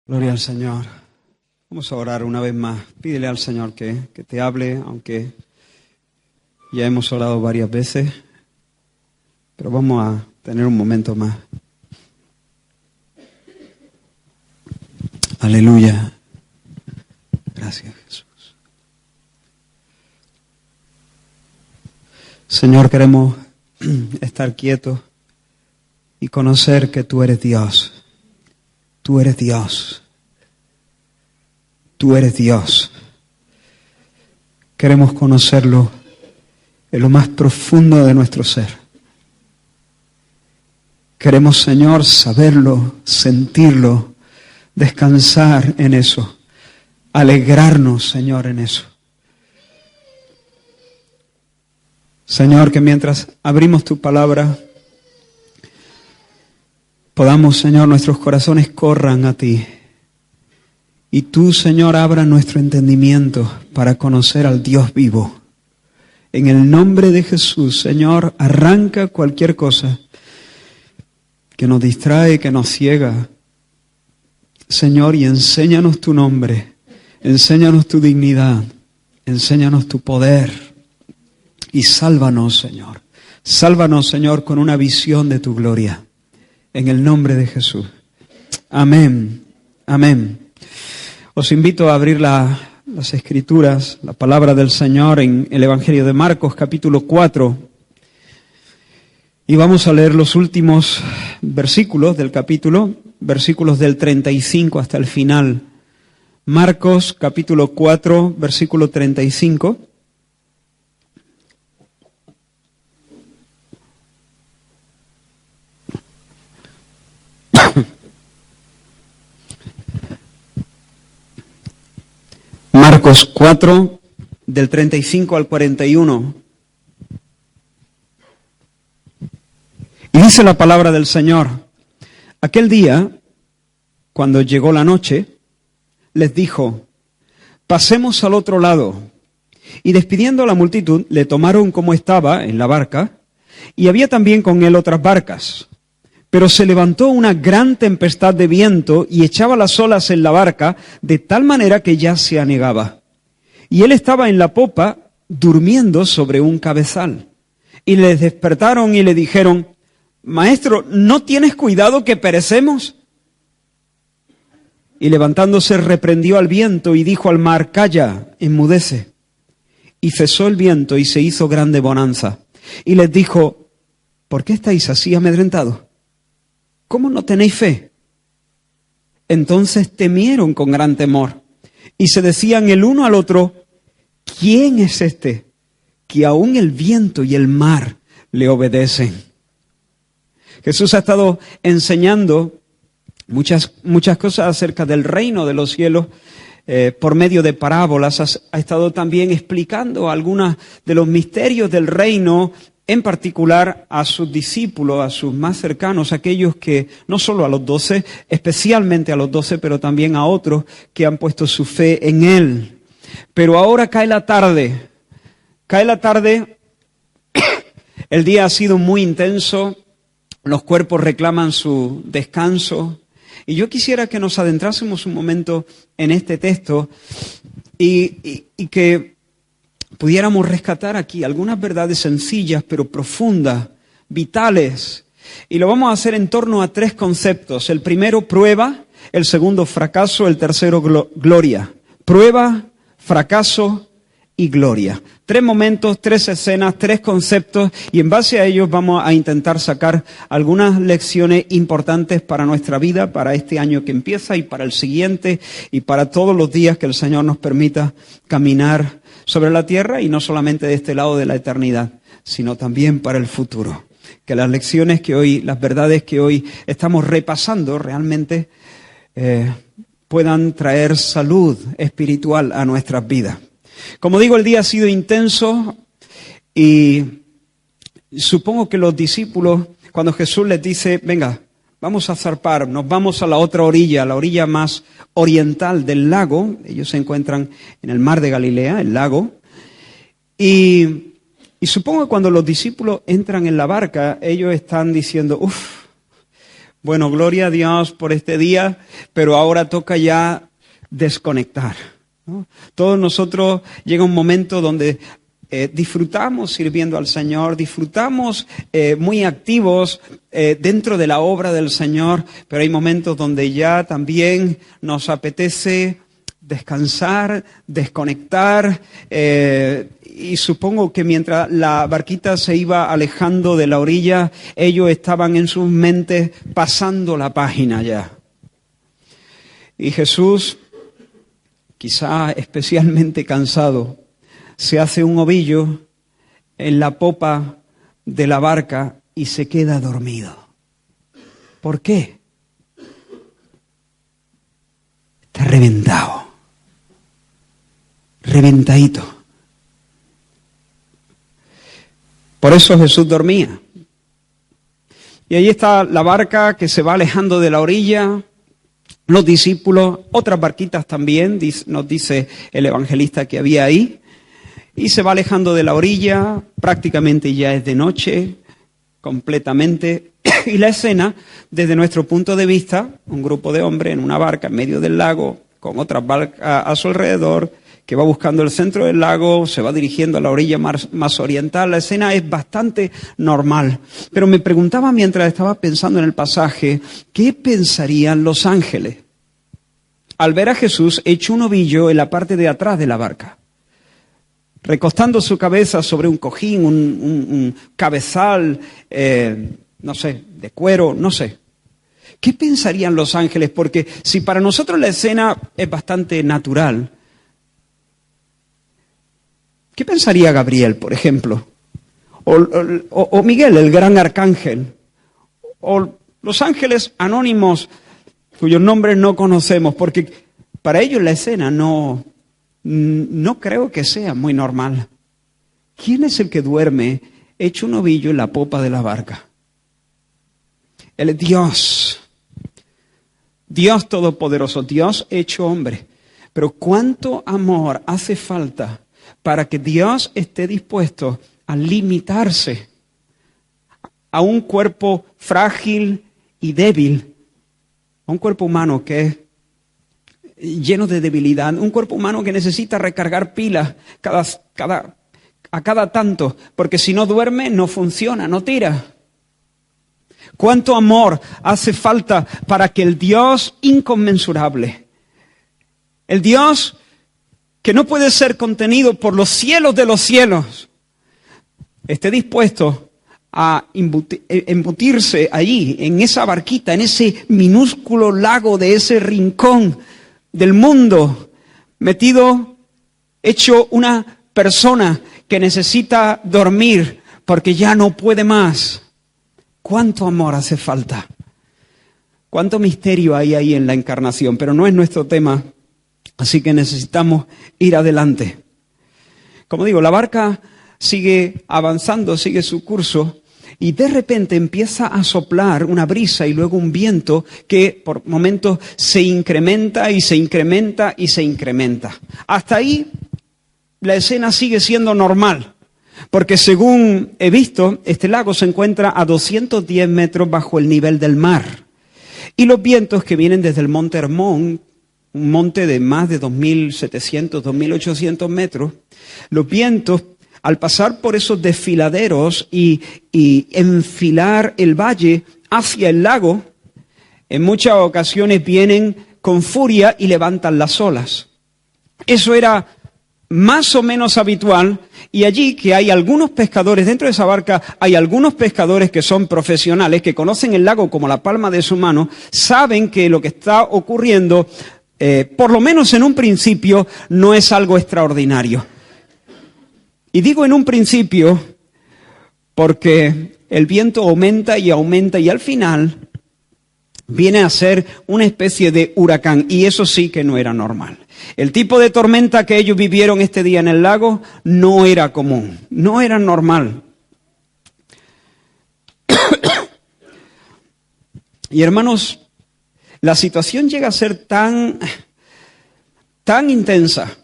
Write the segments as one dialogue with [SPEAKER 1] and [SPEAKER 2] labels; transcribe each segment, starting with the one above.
[SPEAKER 1] Gloria al Señor. Vamos a orar una vez más. Pídele al Señor que te hable, aunque ya hemos orado varias veces, pero vamos a tener un momento más. Aleluya. Gracias, Jesús. Señor, queremos estar quietos y conocer que tú eres Dios. Tú eres Dios. Tú eres Dios. Queremos conocerlo en lo más profundo de nuestro ser. Queremos, Señor, saberlo, sentirlo, descansar en eso, alegrarnos, Señor, en eso. Señor, que mientras abrimos tu palabra, podamos, Señor, nuestros corazones corran a ti. Y tú, Señor, abra nuestro entendimiento para conocer al Dios vivo. En el nombre de Jesús, Señor, arranca cualquier cosa que nos distrae, que nos ciega. Señor, y enséñanos tu nombre, enséñanos tu dignidad, enséñanos tu poder. Y sálvanos, Señor. Sálvanos, Señor, con una visión de tu gloria. En el nombre de Jesús. Amén. Amén. Os invito a abrir las Escrituras, la palabra del Señor en el Evangelio de Marcos, capítulo 4. Y vamos a leer los últimos versículos del capítulo, versículos del 35 hasta el final. Marcos, capítulo 4, versículo 35. Marcos 4, del 35 al 41. Y dice la palabra del Señor: aquel día, cuando llegó la noche, les dijo: pasemos al otro lado. Y despidiendo a la multitud, le tomaron como estaba en la barca, y había también con él otras barcas. Pero se levantó una gran tempestad de viento y echaba las olas en la barca, de tal manera que ya se anegaba. Y él estaba en la popa, durmiendo sobre un cabezal. Y les despertaron y le dijeron: Maestro, ¿no tienes cuidado que perecemos? Y levantándose reprendió al viento y dijo al mar: Calla, enmudece. Y cesó el viento y se hizo grande bonanza. Y les dijo: ¿por qué estáis así amedrentados? ¿Cómo no tenéis fe? Entonces temieron con gran temor y se decían el uno al otro: ¿quién es este que aún el viento y el mar le obedecen? Jesús ha estado enseñando muchas cosas acerca del reino de los cielos por medio de parábolas. Ha estado también explicando algunos de los misterios del reino, en particular a sus discípulos, a sus más cercanos, aquellos que, no solo a los 12, especialmente a los 12, pero también a otros que han puesto su fe en Él. Pero ahora cae la tarde, el día ha sido muy intenso, los cuerpos reclaman su descanso, y yo quisiera que nos adentrásemos un momento en este texto y que pudiéramos rescatar aquí algunas verdades sencillas pero profundas, vitales. Y lo vamos a hacer en torno a 3 conceptos. El primero, prueba. El segundo, fracaso. El tercero, gloria. Prueba, fracaso y gloria. 3 momentos, 3 escenas, 3 conceptos, y en base a ellos vamos a intentar sacar algunas lecciones importantes para nuestra vida, para este año que empieza y para el siguiente y para todos los días que el Señor nos permita caminar sobre la tierra, y no solamente de este lado de la eternidad, sino también para el futuro. Que las lecciones que hoy, las verdades que hoy estamos repasando realmente puedan traer salud espiritual a nuestras vidas. Como digo, el día ha sido intenso y supongo que los discípulos, cuando Jesús les dice: venga, vamos a zarpar, nos vamos a la otra orilla, la orilla más oriental del lago. Ellos se encuentran en el mar de Galilea, el lago. Y supongo que cuando los discípulos entran en la barca, ellos están diciendo: Bueno, gloria a Dios por este día, pero ahora toca ya desconectar, ¿no? Todos nosotros llega un momento donde disfrutamos sirviendo al Señor, disfrutamos muy activos dentro de la obra del Señor, pero hay momentos donde ya también nos apetece descansar, desconectar, y supongo que mientras la barquita se iba alejando de la orilla, ellos estaban en sus mentes pasando la página ya. Y Jesús, quizá especialmente cansado, se hace un ovillo en la popa de la barca y se queda dormido. ¿Por qué? Está reventado. Reventadito. Por eso Jesús dormía. Y ahí está la barca que se va alejando de la orilla, los discípulos, otras barquitas también, nos dice el evangelista que había ahí, y se va alejando de la orilla, prácticamente ya es de noche, completamente, y la escena, desde nuestro punto de vista, un grupo de hombres en una barca en medio del lago, con otras barcas a su alrededor, que va buscando el centro del lago, se va dirigiendo a la orilla más oriental. La escena es bastante normal. Pero me preguntaba mientras estaba pensando en el pasaje, ¿qué pensarían los ángeles al ver a Jesús hecho un ovillo en la parte de atrás de la barca? Recostando su cabeza sobre un cojín, un cabezal, no sé, de cuero, no sé. ¿Qué pensarían los ángeles? Porque si para nosotros la escena es bastante natural, ¿qué pensaría Gabriel, por ejemplo? O Miguel, el gran arcángel. O los ángeles anónimos cuyos nombres no conocemos, porque para ellos la escena no creo que sea muy normal. ¿Quién es el que duerme hecho un ovillo en la popa de la barca? Él es Dios. Dios todopoderoso, Dios hecho hombre. Pero ¿cuánto amor hace falta para que Dios esté dispuesto a limitarse a un cuerpo frágil y débil, a un cuerpo humano que es lleno de debilidad, un cuerpo humano que necesita recargar pilas a cada tanto, porque si no duerme no funciona, no tira? ¿Cuánto amor hace falta para que el Dios inconmensurable, el Dios que no puede ser contenido por los cielos de los cielos, esté dispuesto a embutirse allí, en esa barquita, en ese minúsculo lago de ese rincón del mundo, metido, hecho una persona que necesita dormir porque ya no puede más? ¿Cuánto amor hace falta? ¿Cuánto misterio hay ahí en la encarnación? Pero no es nuestro tema. Así que necesitamos ir adelante. Como digo, la barca sigue avanzando, sigue su curso, y de repente empieza a soplar una brisa y luego un viento que por momentos se incrementa y se incrementa y se incrementa. Hasta ahí la escena sigue siendo normal, porque según he visto, este lago se encuentra a 210 metros bajo el nivel del mar. Y los vientos que vienen desde el monte Hermón, un monte de más de 2.700, 2.800 metros, los vientos, al pasar por esos desfiladeros y enfilar el valle hacia el lago, en muchas ocasiones vienen con furia y levantan las olas. Eso era más o menos habitual, y allí que hay algunos pescadores, dentro de esa barca hay algunos pescadores que son profesionales, que conocen el lago como la palma de su mano, saben que lo que está ocurriendo, por lo menos en un principio, no es algo extraordinario. Y digo en un principio porque el viento aumenta y aumenta y al final viene a ser una especie de huracán, y eso sí que no era normal. El tipo de tormenta que ellos vivieron este día en el lago no era común, no era normal. Y hermanos, la situación llega a ser tan intensa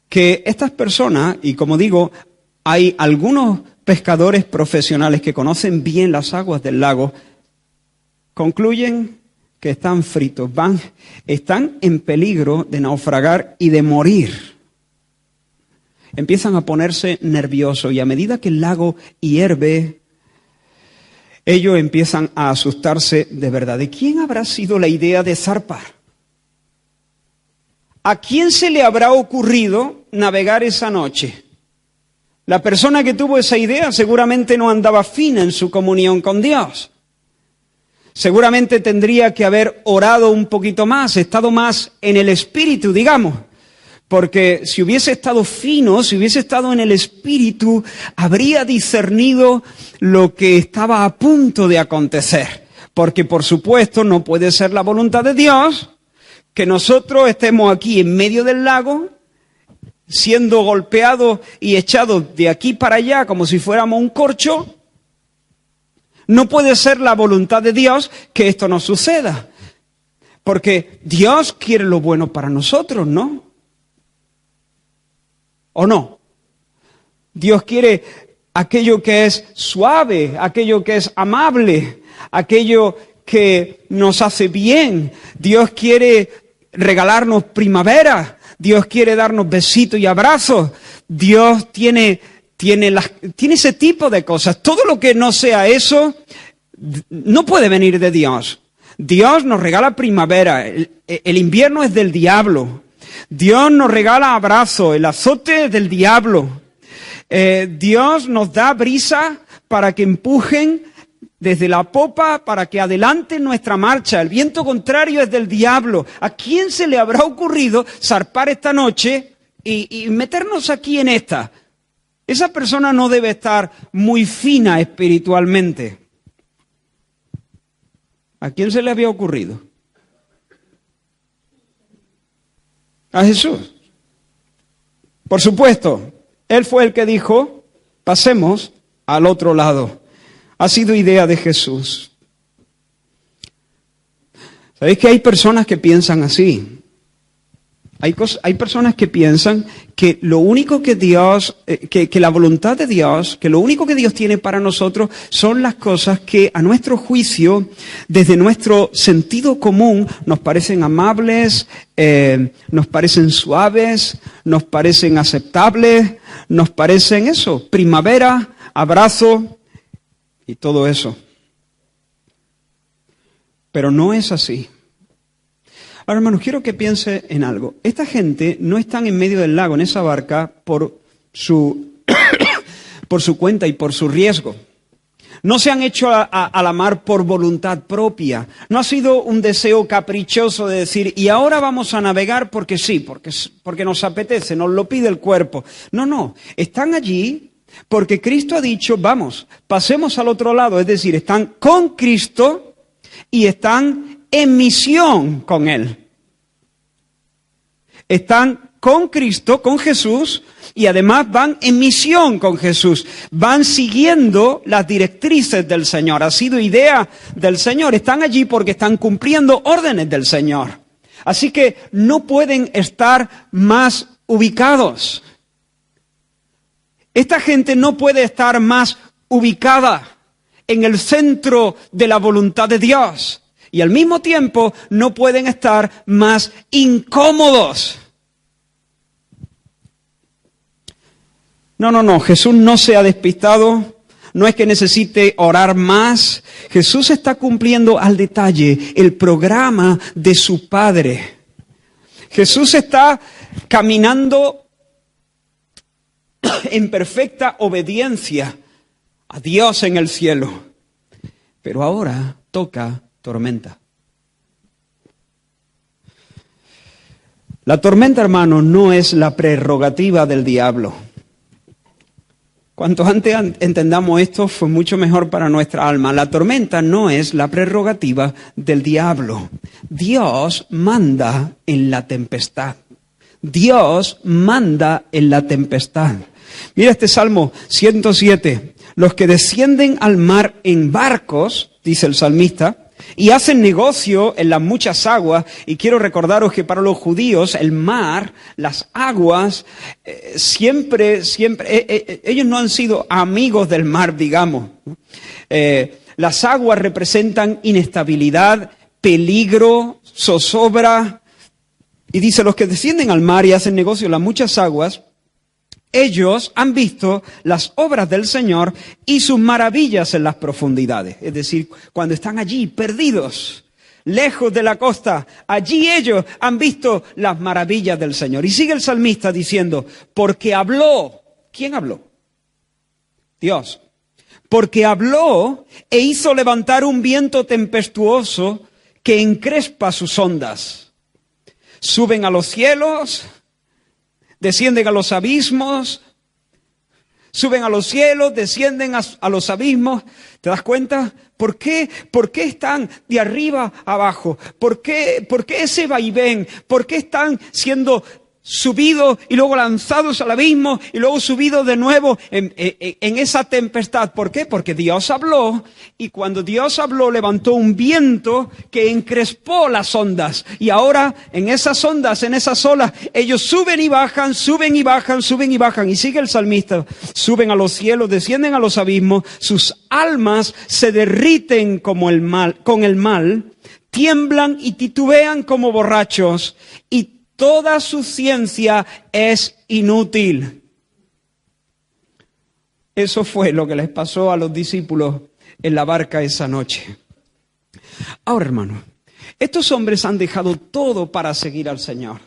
[SPEAKER 1] que estas personas, y como digo, hay algunos pescadores profesionales que conocen bien las aguas del lago, concluyen que están fritos, están en peligro de naufragar y de morir. Empiezan a ponerse nerviosos y a medida que el lago hierve, ellos empiezan a asustarse de verdad. ¿De quién habrá sido la idea de zarpar? ¿A quién se le habrá ocurrido navegar esa noche? La persona que tuvo esa idea seguramente no andaba fina en su comunión con Dios. Seguramente tendría que haber orado un poquito más, estado más en el espíritu, digamos. Porque si hubiese estado fino, si hubiese estado en el espíritu, habría discernido lo que estaba a punto de acontecer. Porque por supuesto no puede ser la voluntad de Dios que nosotros estemos aquí en medio del lago, siendo golpeados y echados de aquí para allá como si fuéramos un corcho. No puede ser la voluntad de Dios que esto nos suceda. Porque Dios quiere lo bueno para nosotros, ¿no? ¿O no? Dios quiere aquello que es suave, aquello que es amable, aquello que nos hace bien. Dios quiere regalarnos primavera. Dios quiere darnos besitos y abrazos. Dios tiene ese tipo de cosas. Todo lo que no sea eso no puede venir de Dios. Dios nos regala primavera. El invierno es del diablo. Dios nos regala abrazo, el azote es del diablo. Dios nos da brisa para que empujen desde la popa para que adelante nuestra marcha. El viento contrario es del diablo. ¿A quién se le habrá ocurrido zarpar esta noche y meternos aquí en esta? Esa persona no debe estar muy fina espiritualmente. ¿A quién se le había ocurrido? A Jesús. Por supuesto, Él fue el que dijo, pasemos al otro lado. Ha sido idea de Jesús. ¿Sabéis que hay personas que piensan así? Hay personas que piensan que lo único que Dios, que la voluntad de Dios, que lo único que Dios tiene para nosotros son las cosas que a nuestro juicio, desde nuestro sentido común, nos parecen amables, nos parecen suaves, nos parecen aceptables, nos parecen eso, primavera, abrazo y todo eso. Pero no es así. Ahora, hermanos, quiero que piense en algo. Esta gente no están en medio del lago, en esa barca, por su cuenta y por su riesgo. No se han hecho a la mar por voluntad propia. No ha sido un deseo caprichoso de decir, y ahora vamos a navegar porque sí, porque nos apetece, nos lo pide el cuerpo. No. Están allí porque Cristo ha dicho, vamos, pasemos al otro lado. Es decir, están con Cristo y están en misión con Él. Están con Cristo, con Jesús, y además van en misión con Jesús. Van siguiendo las directrices del Señor. Ha sido idea del Señor. Están allí porque están cumpliendo órdenes del Señor. Así que no pueden estar más ubicados. Esta gente no puede estar más ubicada en el centro de la voluntad de Dios. Y al mismo tiempo no pueden estar más incómodos. No, Jesús no se ha despistado, no es que necesite orar más. Jesús está cumpliendo al detalle el programa de su Padre. Jesús está caminando en perfecta obediencia a Dios en el cielo. Pero ahora toca tormenta. La tormenta, hermano, no es la prerrogativa del diablo. Cuanto antes entendamos esto, fue mucho mejor para nuestra alma. La tormenta no es la prerrogativa del diablo. Dios manda en la tempestad. Dios manda en la tempestad. Mira este Salmo 107. Los que descienden al mar en barcos, dice el salmista, y hacen negocio en las muchas aguas, y quiero recordaros que para los judíos el mar, las aguas, siempre, ellos no han sido amigos del mar, digamos. Las aguas representan inestabilidad, peligro, zozobra. Y dice, los que descienden al mar y hacen negocio en las muchas aguas, ellos han visto las obras del Señor y sus maravillas en las profundidades. Es decir, cuando están allí perdidos, lejos de la costa, allí ellos han visto las maravillas del Señor. Y sigue el salmista diciendo, porque habló. ¿Quién habló? Dios. Porque habló e hizo levantar un viento tempestuoso que encrespa sus ondas. Suben a los cielos, descienden a los abismos, suben a los cielos, descienden a los abismos. ¿Te das cuenta? ¿Por qué están de arriba a abajo? ¿Por qué ese vaivén? ¿Por qué están siendo subidos y luego lanzados al abismo y luego subidos de nuevo en esa tempestad? ¿Por qué? Porque Dios habló, y cuando Dios habló levantó un viento que encrespó las ondas, y ahora en esas ondas, en esas olas, ellos suben y bajan, suben y bajan, suben y bajan. Y sigue el salmista, suben a los cielos, descienden a los abismos, sus almas se derriten como con el mal, tiemblan y titubean como borrachos, y toda su ciencia es inútil. Eso fue lo que les pasó a los discípulos en la barca esa noche. Ahora, hermano, estos hombres han dejado todo para seguir al Señor.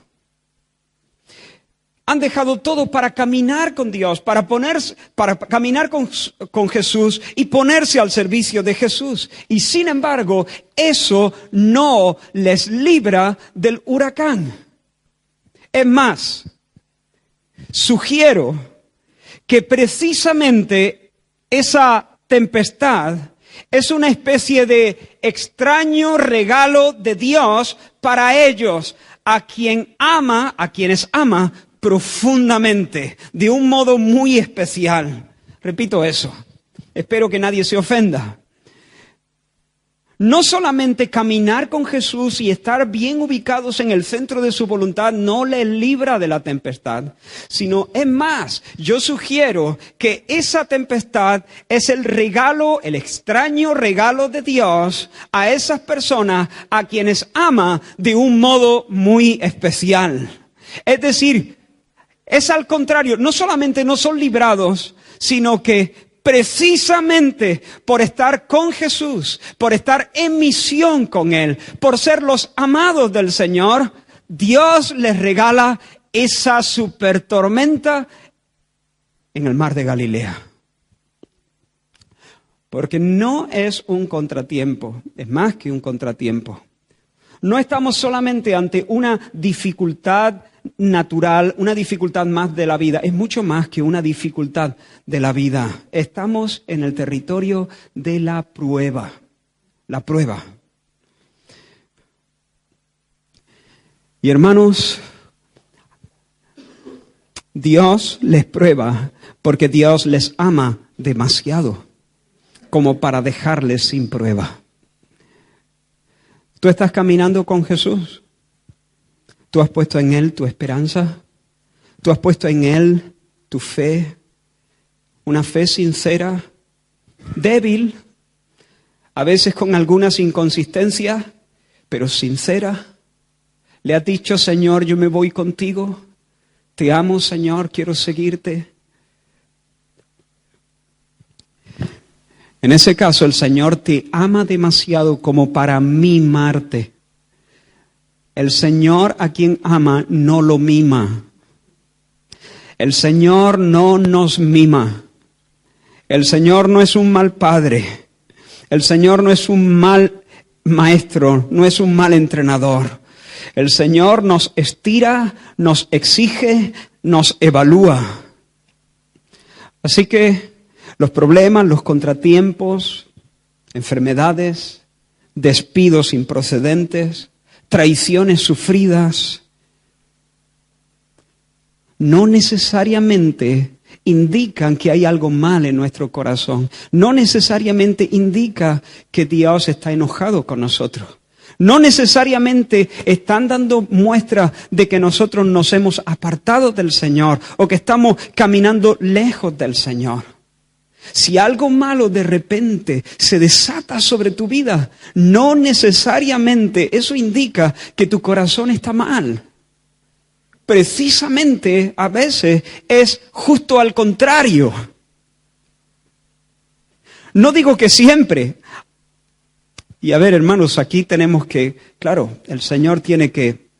[SPEAKER 1] Han dejado todo para caminar con Dios, para caminar con Jesús y ponerse al servicio de Jesús. Y sin embargo, eso no les libra del huracán. Es más, sugiero que precisamente esa tempestad es una especie de extraño regalo de Dios para ellos, a quienes ama profundamente, de un modo muy especial. Repito eso. Espero que nadie se ofenda. No solamente caminar con Jesús y estar bien ubicados en el centro de su voluntad no les libra de la tempestad, sino es más, yo sugiero que esa tempestad es el regalo, el extraño regalo de Dios a esas personas a quienes ama de un modo muy especial. Es decir, es al contrario, no solamente no son librados, sino que precisamente por estar con Jesús, por estar en misión con Él, por ser los amados del Señor, Dios les regala esa super tormenta en el mar de Galilea. Porque no es un contratiempo, es más que un contratiempo. No estamos solamente ante una dificultad natural, una dificultad más de la vida, es mucho más que una dificultad de la vida. Estamos en el territorio de la prueba. La prueba. Y hermanos, Dios les prueba porque Dios les ama demasiado como para dejarles sin prueba. ¿Tú estás caminando con Jesús? ¿Tú has puesto en Él tu esperanza? ¿Tú has puesto en Él tu fe? Una fe sincera, débil, a veces con algunas inconsistencias, pero sincera. ¿Le has dicho, Señor, yo me voy contigo? Te amo, Señor, quiero seguirte. En ese caso, el Señor te ama demasiado como para mimarte. El Señor a quien ama no lo mima. El Señor no nos mima. El Señor no es un mal padre. El Señor no es un mal maestro, no es un mal entrenador. El Señor nos estira, nos exige, nos evalúa. Así que los problemas, los contratiempos, enfermedades, despidos improcedentes, traiciones sufridas, no necesariamente indican que hay algo mal en nuestro corazón. No necesariamente indica que Dios está enojado con nosotros. No necesariamente están dando muestras de que nosotros nos hemos apartado del Señor o que estamos caminando lejos del Señor. Si algo malo de repente se desata sobre tu vida, no necesariamente eso indica que tu corazón está mal. Precisamente a veces es justo al contrario. No digo que siempre. Y a ver, hermanos, aquí tenemos que, claro, el Señor tiene que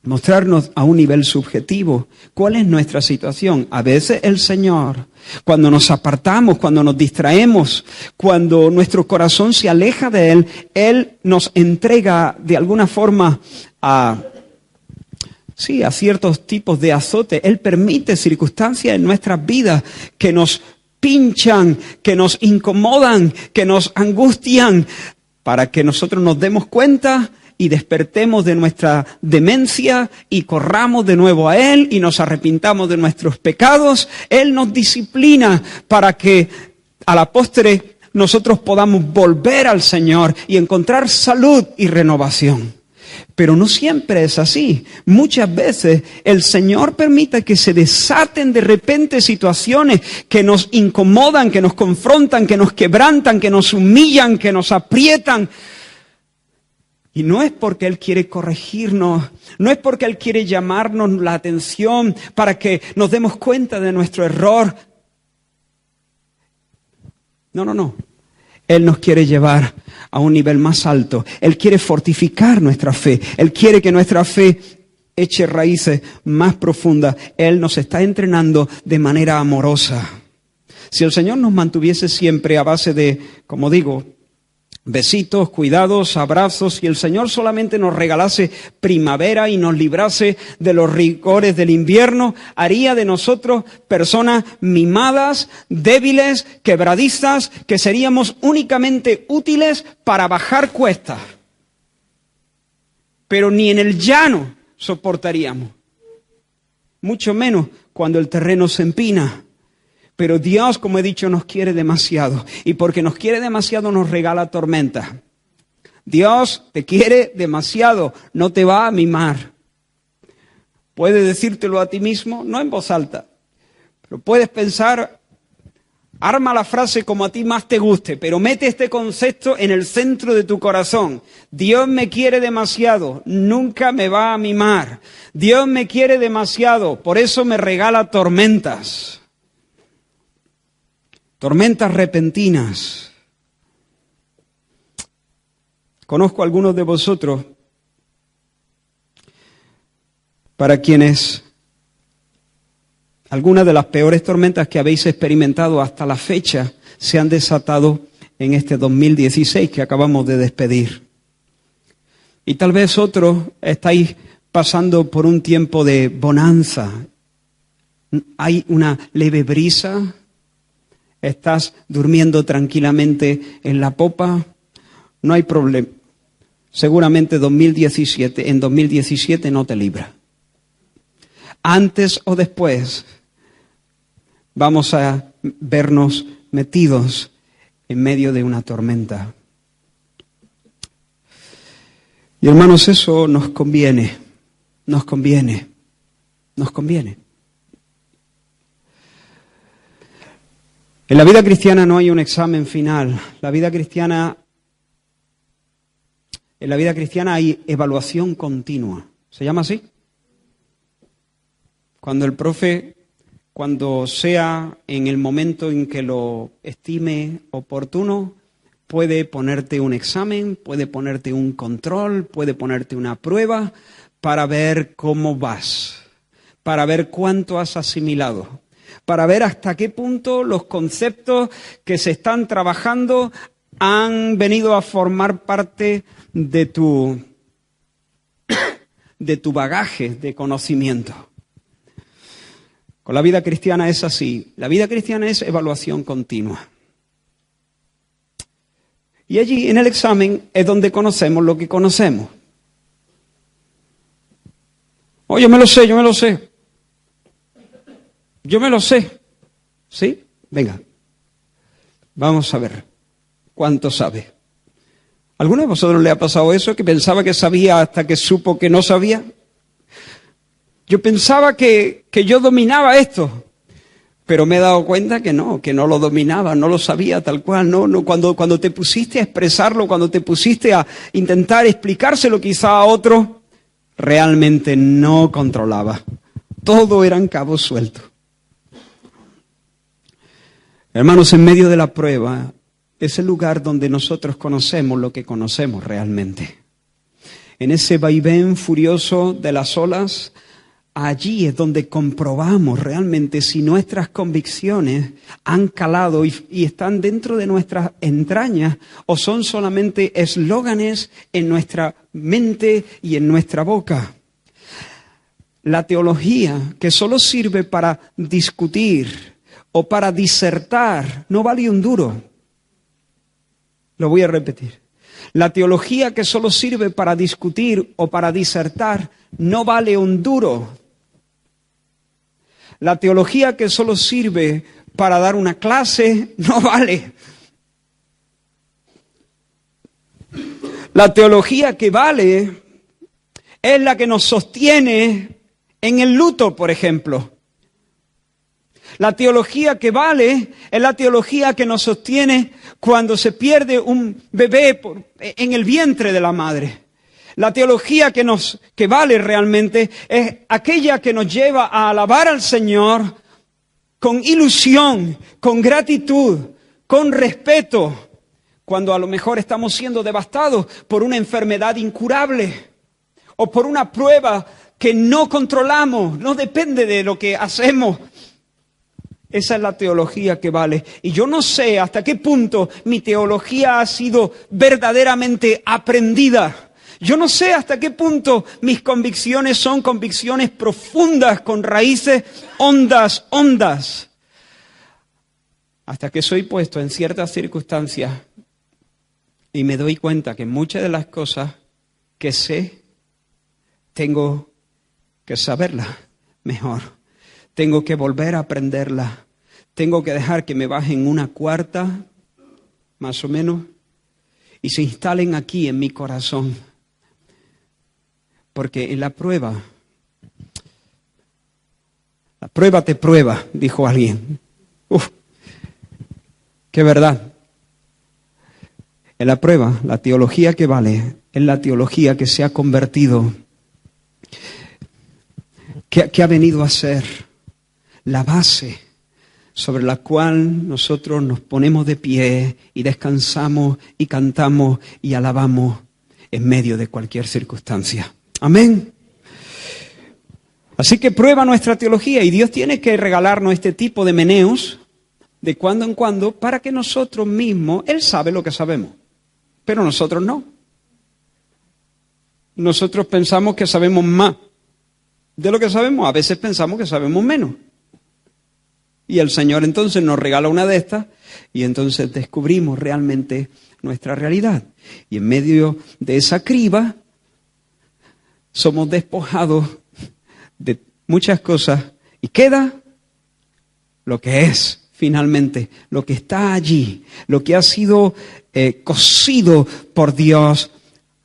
[SPEAKER 1] mostrarnos a un nivel subjetivo cuál es nuestra situación. A veces el Señor, cuando nos apartamos, cuando nos distraemos, cuando nuestro corazón se aleja de Él, Él nos entrega de alguna forma a ciertos tipos de azote. Él permite circunstancias en nuestras vidas que nos pinchan, que nos incomodan, que nos angustian, para que nosotros nos demos cuenta y despertemos de nuestra demencia y corramos de nuevo a Él y nos arrepintamos de nuestros pecados. Él nos disciplina para que a la postre nosotros podamos volver al Señor y encontrar salud y renovación. Pero no siempre es así. Muchas veces el Señor permite que se desaten de repente situaciones que nos incomodan, que nos confrontan, que nos quebrantan, que nos humillan, que nos aprietan. Y no es porque Él quiere corregirnos, no es porque Él quiere llamarnos la atención para que nos demos cuenta de nuestro error. No. Él nos quiere llevar a un nivel más alto. Él quiere fortificar nuestra fe. Él quiere que nuestra fe eche raíces más profundas. Él nos está entrenando de manera amorosa. Si el Señor nos mantuviese siempre a base de, como digo, besitos, cuidados, abrazos, y el Señor solamente nos regalase primavera y nos librase de los rigores del invierno, haría de nosotros personas mimadas, débiles, quebradizas, que seríamos únicamente útiles para bajar cuestas. Pero ni en el llano soportaríamos, mucho menos cuando el terreno se empina. Pero Dios, como he dicho, nos quiere demasiado. Y porque nos quiere demasiado nos regala tormentas. Dios te quiere demasiado, no te va a mimar. Puedes decírtelo a ti mismo, no en voz alta. Pero puedes pensar, arma la frase como a ti más te guste, pero mete este concepto en el centro de tu corazón. Dios me quiere demasiado, nunca me va a mimar. Dios me quiere demasiado, por eso me regala tormentas. Tormentas repentinas. Conozco a algunos de vosotros para quienes algunas de las peores tormentas que habéis experimentado hasta la fecha se han desatado en este 2016 que acabamos de despedir. Y tal vez otros estáis pasando por un tiempo de bonanza. Hay una leve brisa. Estás durmiendo tranquilamente en la popa, no hay problema. Seguramente en 2017 no te libra. Antes o después vamos a vernos metidos en medio de una tormenta. Y hermanos, eso nos conviene. En la vida cristiana no hay un examen final. En la vida cristiana hay evaluación continua. ¿Se llama así? Cuando sea en el momento en que lo estime oportuno, puede ponerte un examen, puede ponerte un control, puede ponerte una prueba para ver cómo vas, para ver cuánto has asimilado, para ver hasta qué punto los conceptos que se están trabajando han venido a formar parte de tu bagaje de conocimiento. Con la vida cristiana es así. La vida cristiana es evaluación continua. Y allí en el examen es donde conocemos lo que conocemos. Oh, yo me lo sé. Yo me lo sé. ¿Sí? Venga. Vamos a ver. ¿Cuánto sabe? ¿Alguno de vosotros le ha pasado eso? Que pensaba que sabía hasta que supo que no sabía. Yo pensaba que yo dominaba esto. Pero me he dado cuenta que no lo dominaba, no lo sabía tal cual, no. Cuando te pusiste a expresarlo, cuando te pusiste a intentar explicárselo quizá a otro, realmente no controlaba. Todo eran cabos sueltos. Hermanos, en medio de la prueba es el lugar donde nosotros conocemos lo que conocemos realmente. En ese vaivén furioso de las olas, allí es donde comprobamos realmente si nuestras convicciones han calado y están dentro de nuestras entrañas o son solamente eslóganes en nuestra mente y en nuestra boca. La teología que solo sirve para discutir o para disertar no vale un duro. Lo voy a repetir. La teología que solo sirve para discutir o para disertar no vale un duro. La teología que solo sirve para dar una clase no vale. La teología que vale es la que nos sostiene en el luto, por ejemplo. La teología que vale es la teología que nos sostiene cuando se pierde un bebé en el vientre de la madre. La teología que vale realmente es aquella que nos lleva a alabar al Señor con ilusión, con gratitud, con respeto, cuando a lo mejor estamos siendo devastados por una enfermedad incurable o por una prueba que no controlamos, no depende de lo que hacemos. Esa es la teología que vale. Y yo no sé hasta qué punto mi teología ha sido verdaderamente aprendida. Yo no sé hasta qué punto mis convicciones son convicciones profundas, con raíces hondas. Hasta que soy puesto en ciertas circunstancias y me doy cuenta que muchas de las cosas que sé, tengo que saberlas mejor. Tengo que volver a aprenderla. Tengo que dejar que me bajen una cuarta, más o menos, y se instalen aquí en mi corazón. Porque en la prueba te prueba, dijo alguien. ¡Qué verdad! En la prueba, la teología que vale es la teología que se ha convertido, que ha venido a ser la base sobre la cual nosotros nos ponemos de pie y descansamos y cantamos y alabamos en medio de cualquier circunstancia. Amén. Así que prueba nuestra teología y Dios tiene que regalarnos este tipo de meneos de cuando en cuando para que nosotros mismos, Él sabe lo que sabemos, pero nosotros no. Nosotros pensamos que sabemos más de lo que sabemos, a veces pensamos que sabemos menos. Y el Señor entonces nos regala una de estas y entonces descubrimos realmente nuestra realidad. Y en medio de esa criba somos despojados de muchas cosas y queda lo que es finalmente, lo que está allí, lo que ha sido cosido por Dios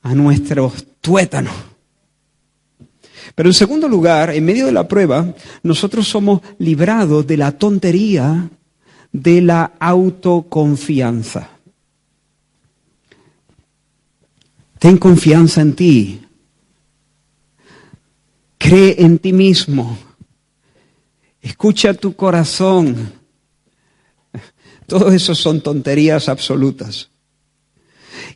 [SPEAKER 1] a nuestros tuétanos. Pero en segundo lugar, en medio de la prueba, nosotros somos librados de la tontería de la autoconfianza. Ten confianza en ti. Cree en ti mismo. Escucha tu corazón. Todo eso son tonterías absolutas.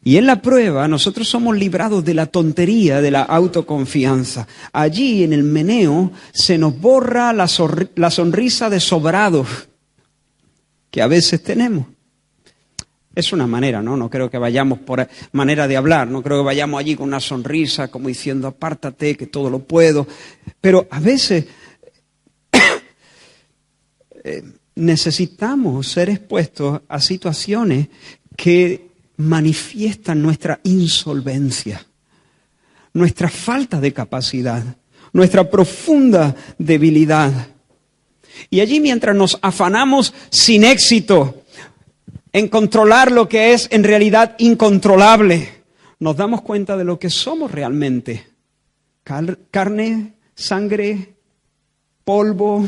[SPEAKER 1] Y en la prueba nosotros somos librados de la tontería de la autoconfianza. Allí en el meneo se nos borra la sonrisa de sobrados que a veces tenemos. Es una manera, ¿no? No creo que vayamos por manera de hablar, no creo que vayamos allí con una sonrisa como diciendo apártate que todo lo puedo. Pero a veces necesitamos ser expuestos a situaciones que manifiestan nuestra insolvencia, nuestra falta de capacidad, nuestra profunda debilidad. Y allí mientras nos afanamos sin éxito en controlar lo que es en realidad incontrolable, nos damos cuenta de lo que somos realmente. Carne, sangre, polvo.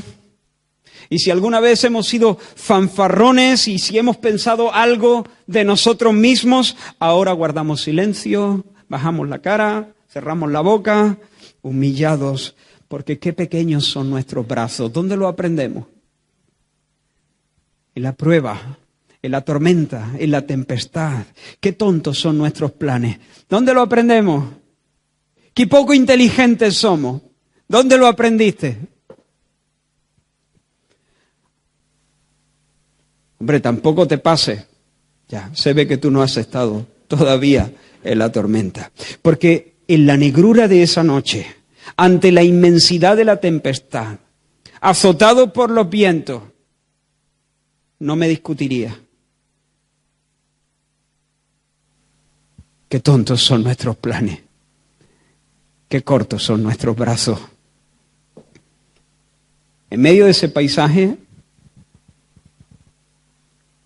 [SPEAKER 1] Y si alguna vez hemos sido fanfarrones y si hemos pensado algo de nosotros mismos, ahora guardamos silencio, bajamos la cara, cerramos la boca, humillados, porque qué pequeños son nuestros brazos. ¿Dónde lo aprendemos? En la prueba, en la tormenta, en la tempestad. Qué tontos son nuestros planes. ¿Dónde lo aprendemos? Qué poco inteligentes somos. ¿Dónde lo aprendiste? Hombre, tampoco te pase. Ya, se ve que tú no has estado todavía en la tormenta. Porque en la negrura de esa noche, ante la inmensidad de la tempestad, azotado por los vientos, no me discutiría. Qué tontos son nuestros planes. Qué cortos son nuestros brazos. En medio de ese paisaje,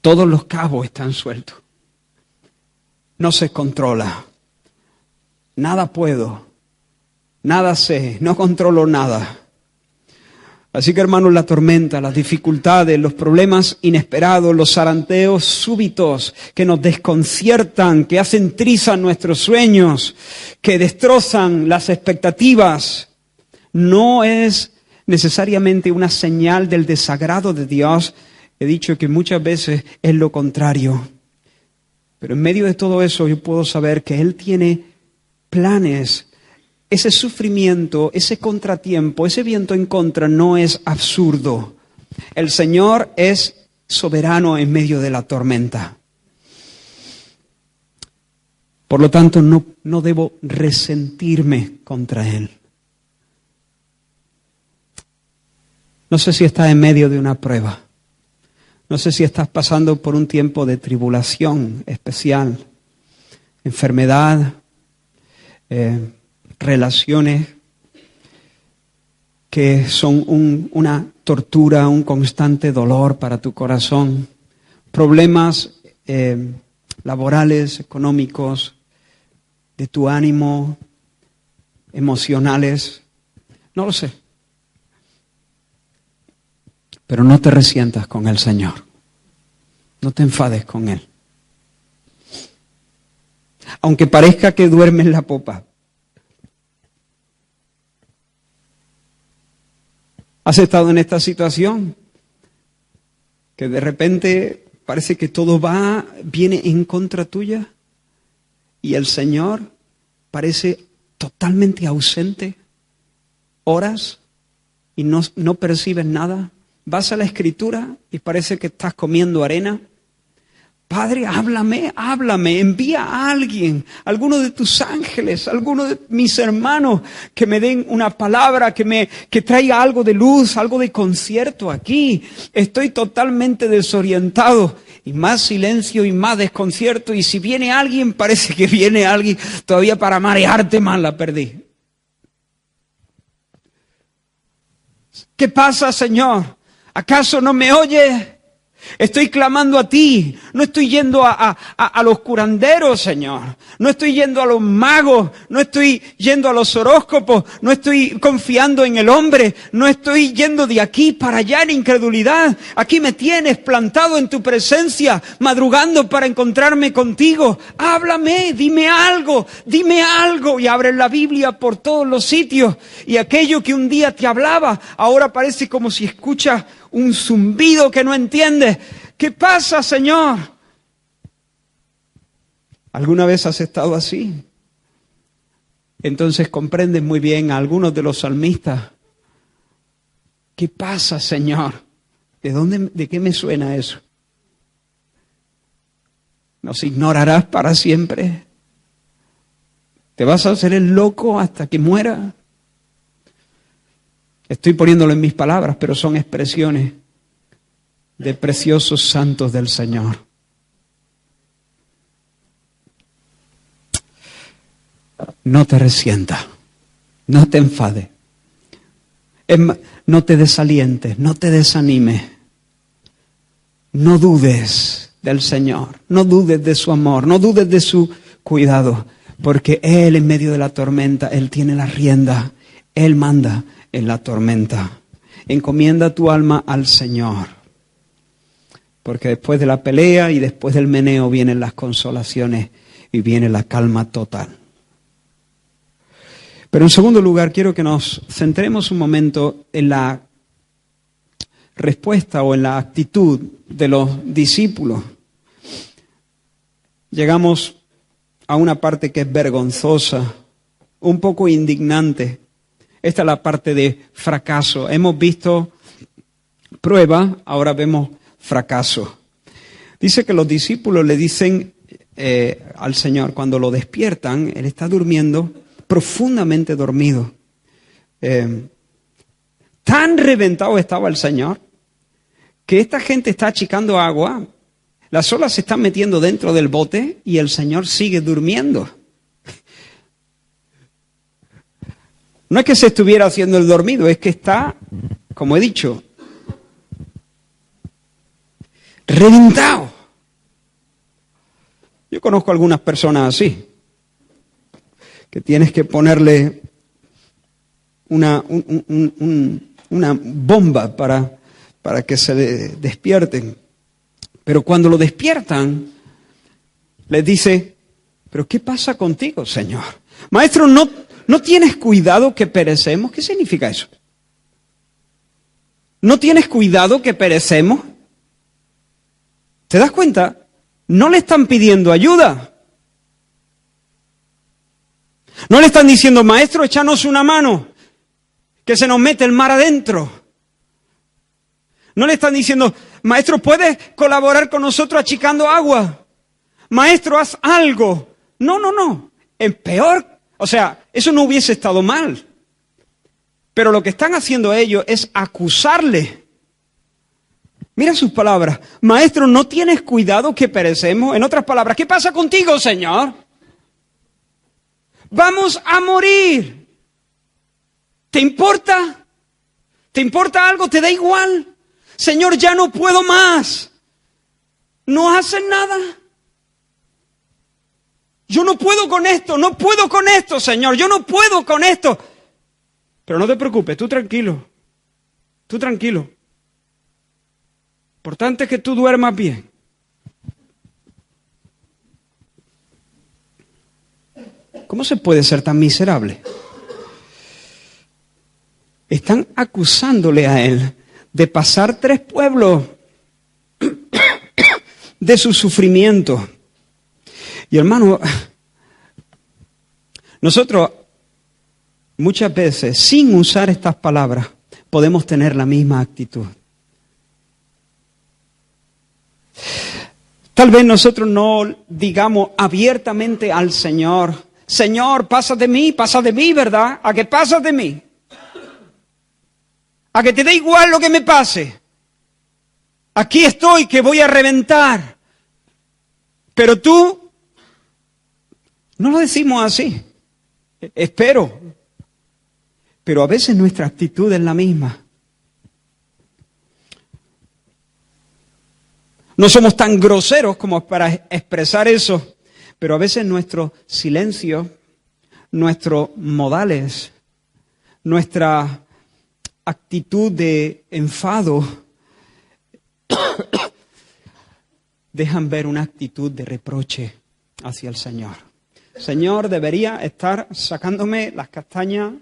[SPEAKER 1] todos los cabos están sueltos. No se controla. Nada puedo. Nada sé. No controlo nada. Así que, hermanos, la tormenta, las dificultades, los problemas inesperados, los zarandeos súbitos que nos desconciertan, que hacen trizas nuestros sueños, que destrozan las expectativas, no es necesariamente una señal del desagrado de Dios. He dicho que muchas veces es lo contrario. Pero en medio de todo eso yo puedo saber que Él tiene planes. Ese sufrimiento, ese contratiempo, ese viento en contra no es absurdo. El Señor es soberano en medio de la tormenta. Por lo tanto, no debo resentirme contra Él. No sé si estás en medio de una prueba. No sé si estás pasando por un tiempo de tribulación especial, enfermedad, relaciones que son una tortura, un constante dolor para tu corazón, problemas laborales, económicos, de tu ánimo, emocionales, no lo sé. Pero no te resientas con el Señor. No te enfades con Él. Aunque parezca que duerme en la popa. ¿Has estado en esta situación? Que de repente parece que todo viene en contra tuya. Y el Señor parece totalmente ausente. Oras y no percibes nada. Vas a la Escritura y parece que estás comiendo arena. Padre, háblame, envía a alguien, alguno de tus ángeles, alguno de mis hermanos, que me den una palabra, que traiga algo de luz, algo de concierto aquí. Estoy totalmente desorientado. Y más silencio y más desconcierto. Y si viene alguien, parece que viene alguien todavía para marearte más, la perdí. ¿Qué pasa, Señor? ¿Acaso no me oyes? Estoy clamando a ti. No estoy yendo a los curanderos, Señor. No estoy yendo a los magos. No estoy yendo a los horóscopos. No estoy confiando en el hombre. No estoy yendo de aquí para allá en incredulidad. Aquí me tienes plantado en tu presencia, madrugando para encontrarme contigo. Háblame, dime algo. Y abres la Biblia por todos los sitios. Y aquello que un día te hablaba, ahora parece como si escuchas un zumbido que no entiendes. ¿Qué pasa, Señor? ¿Alguna vez has estado así? Entonces comprendes muy bien a algunos de los salmistas. ¿Qué pasa, Señor? ¿De qué me suena eso? ¿Nos ignorarás para siempre? ¿Te vas a hacer el loco hasta que muera? Estoy poniéndolo en mis palabras, pero son expresiones de preciosos santos del Señor. No te resientas, no te enfades, no te desalientes, no te desanimes. No dudes del Señor, no dudes de su amor, no dudes de su cuidado, porque Él en medio de la tormenta, Él tiene la rienda, Él manda en la tormenta. Encomienda tu alma al Señor. Porque después de la pelea y después del meneo vienen las consolaciones y viene la calma total. Pero en segundo lugar, quiero que nos centremos un momento en la respuesta o en la actitud de los discípulos. Llegamos a una parte que es vergonzosa, un poco indignante. Esta es la parte de fracaso. Hemos visto prueba, ahora vemos fracaso. Dice que los discípulos le dicen al Señor, cuando lo despiertan, Él está durmiendo, profundamente dormido. Tan reventado estaba el Señor, que esta gente está achicando agua, las olas se están metiendo dentro del bote y el Señor sigue durmiendo. No es que se estuviera haciendo el dormido, es que está, como he dicho, reventado. Yo conozco algunas personas así, que tienes que ponerle una bomba para que se despierten. Pero cuando lo despiertan, les dice, ¿pero qué pasa contigo, Señor? Maestro, ¿no tienes cuidado que perecemos? ¿Qué significa eso? ¿No tienes cuidado que perecemos? ¿Te das cuenta? No le están pidiendo ayuda. No le están diciendo, maestro, échanos una mano, que se nos mete el mar adentro. No le están diciendo, maestro, ¿puedes colaborar con nosotros achicando agua? Maestro, haz algo. No. Es peor. O sea, eso no hubiese estado mal. Pero lo que están haciendo ellos es acusarle. Mira sus palabras. Maestro, ¿no tienes cuidado que perecemos? En otras palabras, ¿qué pasa contigo, Señor? Vamos a morir. ¿Te importa? ¿Te importa algo? ¿Te da igual? Señor, ya no puedo más. No hacen nada. Yo no puedo con esto, no puedo con esto, Señor. Yo no puedo con esto. Pero no te preocupes, tú tranquilo. Tú tranquilo. Importante es que tú duermas bien. ¿Cómo se puede ser tan miserable? Están acusándole a él de pasar 3 pueblos de su sufrimiento. Y hermano, nosotros muchas veces, sin usar estas palabras, podemos tener la misma actitud. Tal vez nosotros no digamos abiertamente al Señor, Señor, pasa de mí, ¿verdad? ¿A qué pasas de mí? ¿A que te da igual lo que me pase? Aquí estoy, que voy a reventar. Pero tú, no lo decimos así. Espero. Pero a veces nuestra actitud es la misma. No somos tan groseros como para expresar eso, pero a veces nuestro silencio, nuestros modales, nuestra actitud de enfado dejan ver una actitud de reproche hacia el Señor. Señor, debería estar sacándome las castañas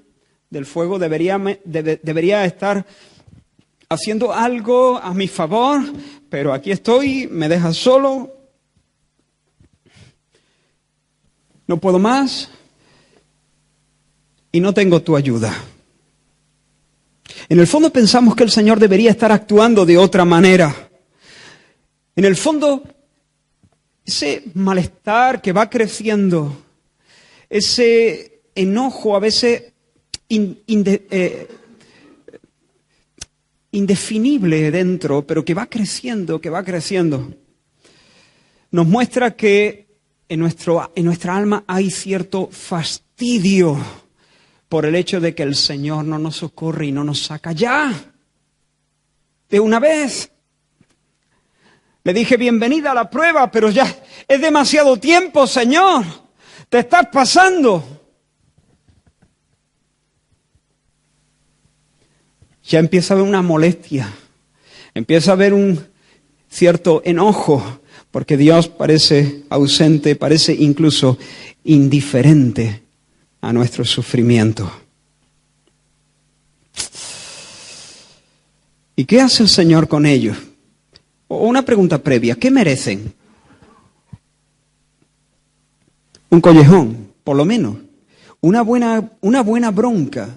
[SPEAKER 1] del fuego, debería estar haciendo algo a mi favor, pero aquí estoy, me dejas solo, no puedo más y no tengo tu ayuda. En el fondo pensamos que el Señor debería estar actuando de otra manera. En el fondo, ese malestar que va creciendo, ese enojo a veces indefinible dentro, pero que va creciendo, nos muestra que en nuestra alma hay cierto fastidio por el hecho de que el Señor no nos socorre y no nos saca ya, de una vez. Le dije bienvenida a la prueba, pero ya es demasiado tiempo, Señor. Te estás pasando. ya empieza a haber una molestia, empieza a haber un cierto enojo, porque Dios parece ausente, parece incluso indiferente a nuestro sufrimiento. ¿Y qué hace el Señor con ellos? O una pregunta previa, ¿qué merecen? Un collejón, por lo menos. Una buena bronca.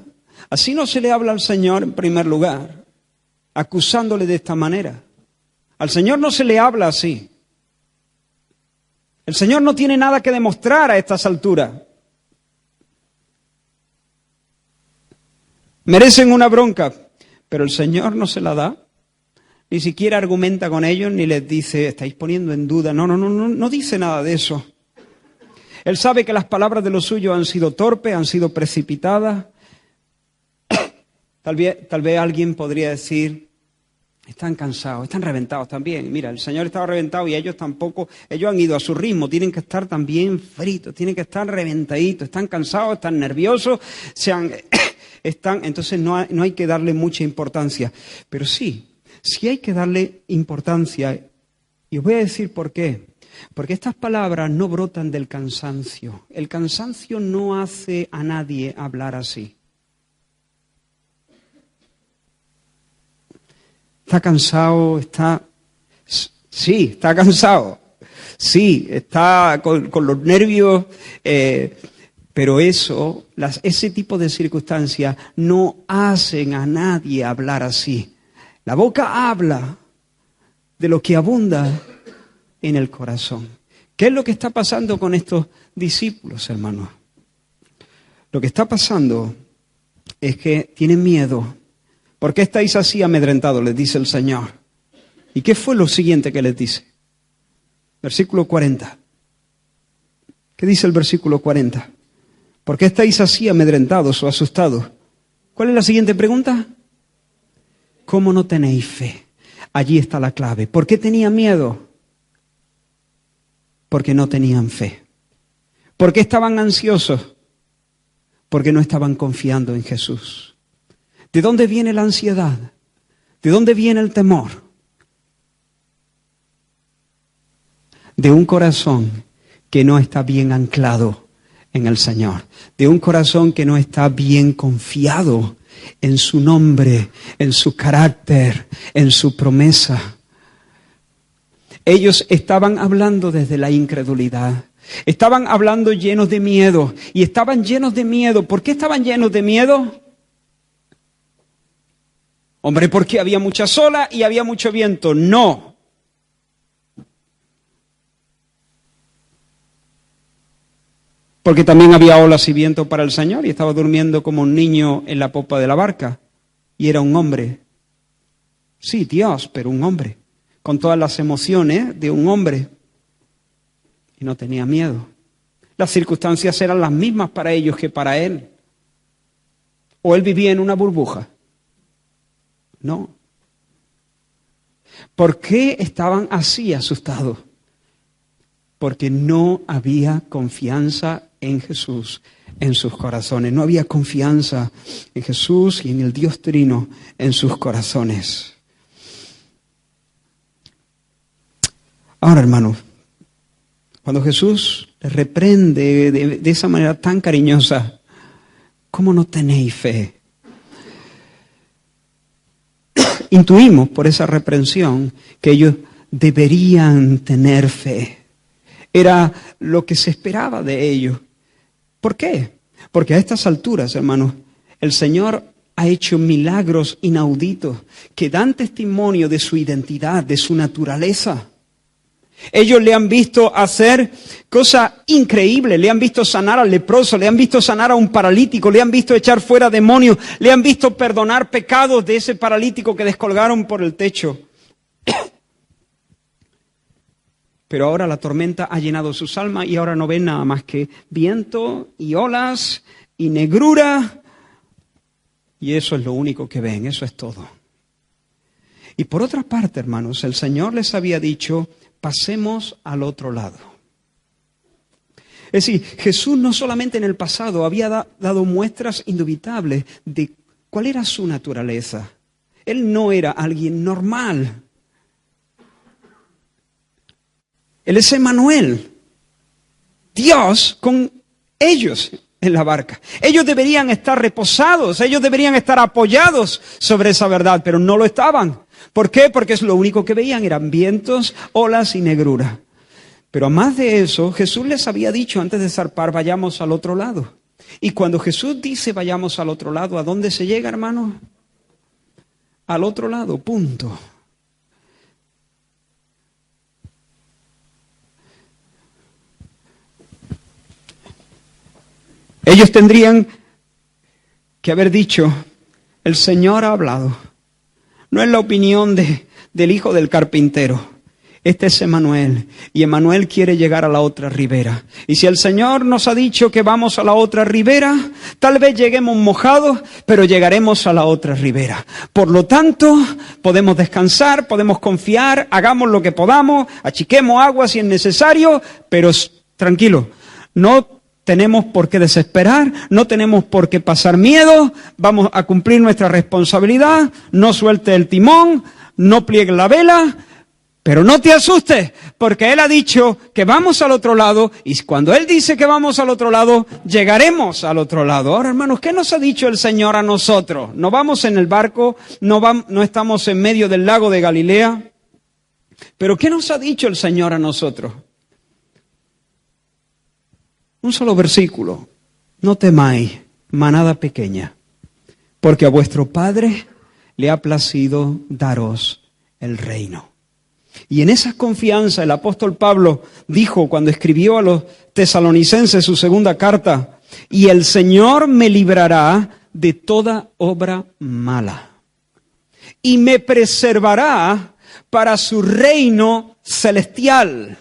[SPEAKER 1] Así no se le habla al Señor en primer lugar, acusándole de esta manera. Al Señor no se le habla así. El Señor no tiene nada que demostrar a estas alturas. Merecen una bronca, pero el Señor no se la da. Ni siquiera argumenta con ellos, ni les dice, estáis poniendo en duda. No dice nada de eso. Él sabe que las palabras de los suyos han sido torpes, han sido precipitadas. Tal vez alguien podría decir, están cansados, están reventados también. Mira, el Señor estaba reventado y ellos tampoco, ellos han ido a su ritmo, tienen que estar también fritos, tienen que estar reventaditos, están cansados, están nerviosos, entonces no hay que darle mucha importancia. Pero sí hay que darle importancia, y os voy a decir por qué. Porque estas palabras no brotan del cansancio. El cansancio no hace a nadie hablar así. Está cansado, sí, está cansado. Sí, está con los nervios, pero ese tipo de circunstancias no hacen a nadie hablar así. La boca habla de lo que abunda en el corazón. ¿Qué es lo que está pasando con estos discípulos, hermanos? Lo que está pasando es que tienen miedo. ¿Por qué estáis así amedrentados?, les dice el Señor. ¿Y qué fue lo siguiente que les dice? Versículo 40. ¿Qué dice el versículo 40? ¿Por qué estáis así amedrentados o asustados? ¿Cuál es la siguiente pregunta? ¿Cómo no tenéis fe? Allí está la clave. ¿Por qué tenían miedo? Porque no tenían fe. ¿Por qué estaban ansiosos? Porque no estaban confiando en Jesús. ¿De dónde viene la ansiedad? ¿De dónde viene el temor? De un corazón que no está bien anclado en el Señor. De un corazón que no está bien confiado en su nombre, en su carácter, en su promesa. Ellos estaban hablando desde la incredulidad. Estaban hablando llenos de miedo. Y estaban llenos de miedo. ¿Por qué estaban llenos de miedo? Hombre, porque había mucha ola y había mucho viento. No. Porque también había olas y viento para el Señor y estaba durmiendo como un niño en la popa de la barca. Y era un hombre. Sí, Dios, pero un hombre. Con todas las emociones de un hombre. Y no tenía miedo. Las circunstancias eran las mismas para ellos que para él. ¿O él vivía en una burbuja? No. ¿Por qué estaban así asustados? Porque no había confianza en Jesús en sus corazones. No había confianza en Jesús y en el Dios Trino en sus corazones. Ahora, hermanos, cuando Jesús les reprende de esa manera tan cariñosa, ¿cómo no tenéis fe? Intuimos por esa reprensión que ellos deberían tener fe. Era lo que se esperaba de ellos. ¿Por qué? Porque a estas alturas, hermanos, el Señor ha hecho milagros inauditos que dan testimonio de su identidad, de su naturaleza. Ellos le han visto hacer cosas increíbles, le han visto sanar al leproso, le han visto sanar a un paralítico, le han visto echar fuera demonios, le han visto perdonar pecados de ese paralítico que descolgaron por el techo. Pero ahora la tormenta ha llenado sus almas y ahora no ven nada más que viento y olas y negrura. Y eso es lo único que ven, eso es todo. Y por otra parte, hermanos, el Señor les había dicho, pasemos al otro lado. Es decir, Jesús no solamente en el pasado había dado muestras indubitables de cuál era su naturaleza. Él no era alguien normal. Él es Emmanuel, Dios con ellos en la barca. Ellos deberían estar reposados, ellos deberían estar apoyados sobre esa verdad, pero no lo estaban. ¿Por qué? Porque es lo único que veían, eran vientos, olas y negrura. Pero más de eso, Jesús les había dicho antes de zarpar, vayamos al otro lado. Y cuando Jesús dice vayamos al otro lado, ¿a dónde se llega, hermano? Al otro lado, punto. Ellos tendrían que haber dicho, el Señor ha hablado. No es la opinión del hijo del carpintero. Este es Emmanuel, y Emmanuel quiere llegar a la otra ribera. Y si el Señor nos ha dicho que vamos a la otra ribera, tal vez lleguemos mojados, pero llegaremos a la otra ribera. Por lo tanto, podemos descansar, podemos confiar, hagamos lo que podamos, achiquemos agua si es necesario, pero tranquilo, no tenemos por qué desesperar, no tenemos por qué pasar miedo, vamos a cumplir nuestra responsabilidad, no suelte el timón, no pliegue la vela, pero no te asustes, porque Él ha dicho que vamos al otro lado, y cuando Él dice que vamos al otro lado, llegaremos al otro lado. Ahora, hermanos, ¿qué nos ha dicho el Señor a nosotros? No vamos en el barco, no estamos en medio del lago de Galilea, pero ¿qué nos ha dicho el Señor a nosotros? Un solo versículo. No temáis, manada pequeña, porque a vuestro Padre le ha placido daros el reino. Y en esa confianza el apóstol Pablo dijo cuando escribió a los tesalonicenses su segunda carta, y el Señor me librará de toda obra mala y me preservará para su reino celestial.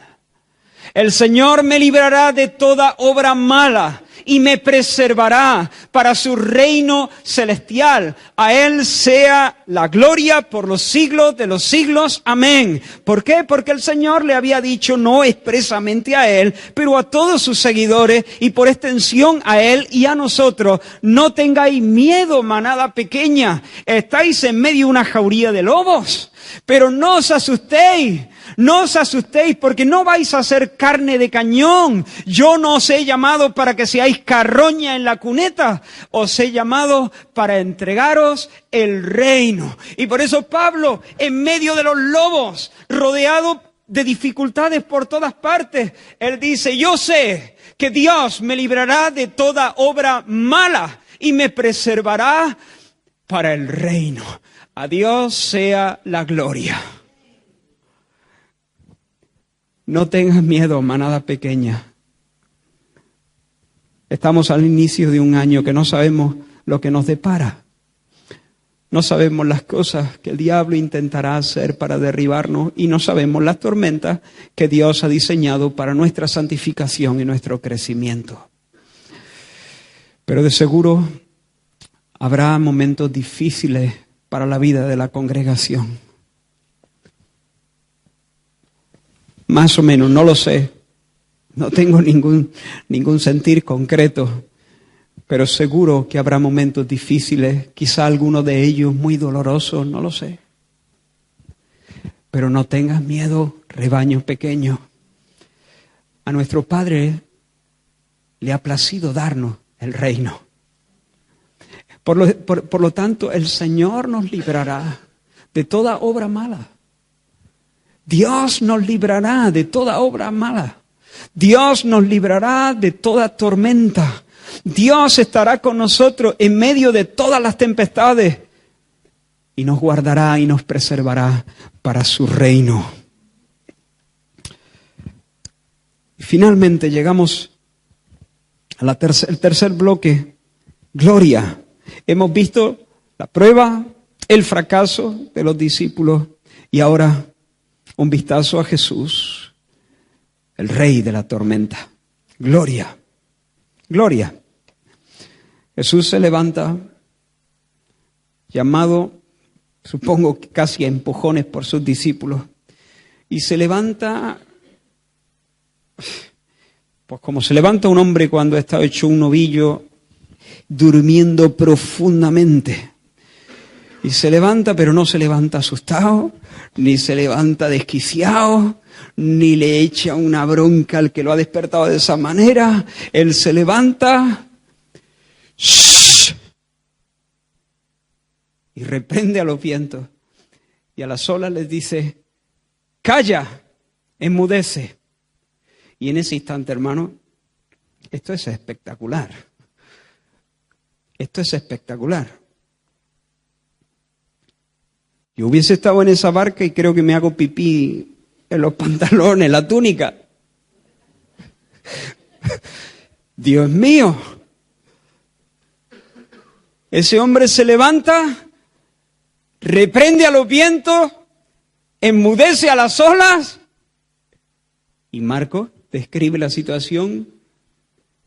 [SPEAKER 1] El Señor me librará de toda obra mala y me preservará para su reino celestial. A Él sea la gloria por los siglos de los siglos. Amén. ¿Por qué? Porque el Señor le había dicho, no expresamente a Él, pero a todos sus seguidores y por extensión a Él y a nosotros. No tengáis miedo, manada pequeña. Estáis en medio de una jauría de lobos. Pero no os asustéis. No os asustéis porque no vais a ser carne de cañón. Yo no os he llamado para que seáis carroña en la cuneta. Os he llamado para entregaros el reino. Y por eso Pablo, en medio de los lobos, rodeado de dificultades por todas partes, él dice, yo sé que Dios me librará de toda obra mala y me preservará para el reino. A Dios sea la gloria. No tengas miedo, manada pequeña. Estamos al inicio de un año que no sabemos lo que nos depara. No sabemos las cosas que el diablo intentará hacer para derribarnos y no sabemos las tormentas que Dios ha diseñado para nuestra santificación y nuestro crecimiento. Pero de seguro habrá momentos difíciles para la vida de la congregación. Más o menos, no lo sé. No tengo ningún sentir concreto. Pero seguro que habrá momentos difíciles, quizá algunos de ellos muy dolorosos, no lo sé. Pero no tengas miedo, rebaño pequeño. A nuestro Padre le ha placido darnos el reino. Por lo tanto, el Señor nos librará de toda obra mala. Dios nos librará de toda obra mala. Dios nos librará de toda tormenta. Dios estará con nosotros en medio de todas las tempestades y nos guardará y nos preservará para su reino. Finalmente llegamos al tercer bloque, gloria. Hemos visto la prueba, el fracaso de los discípulos y ahora un vistazo a Jesús, el Rey de la tormenta. Gloria, gloria. Jesús se levanta, llamado, supongo que casi a empujones por sus discípulos, y se levanta, pues como se levanta un hombre cuando está hecho un ovillo, durmiendo profundamente. Y se levanta, pero no se levanta asustado, ni se levanta desquiciado, ni le echa una bronca al que lo ha despertado de esa manera. Él se levanta y reprende a los vientos. Y a las olas les dice, calla, enmudece. Y en ese instante, hermano, esto es espectacular. Esto es espectacular. Yo hubiese estado en esa barca y creo que me hago pipí en los pantalones, en la túnica. Dios mío. Ese hombre se levanta, reprende a los vientos, enmudece a las olas. Y Marcos describe la situación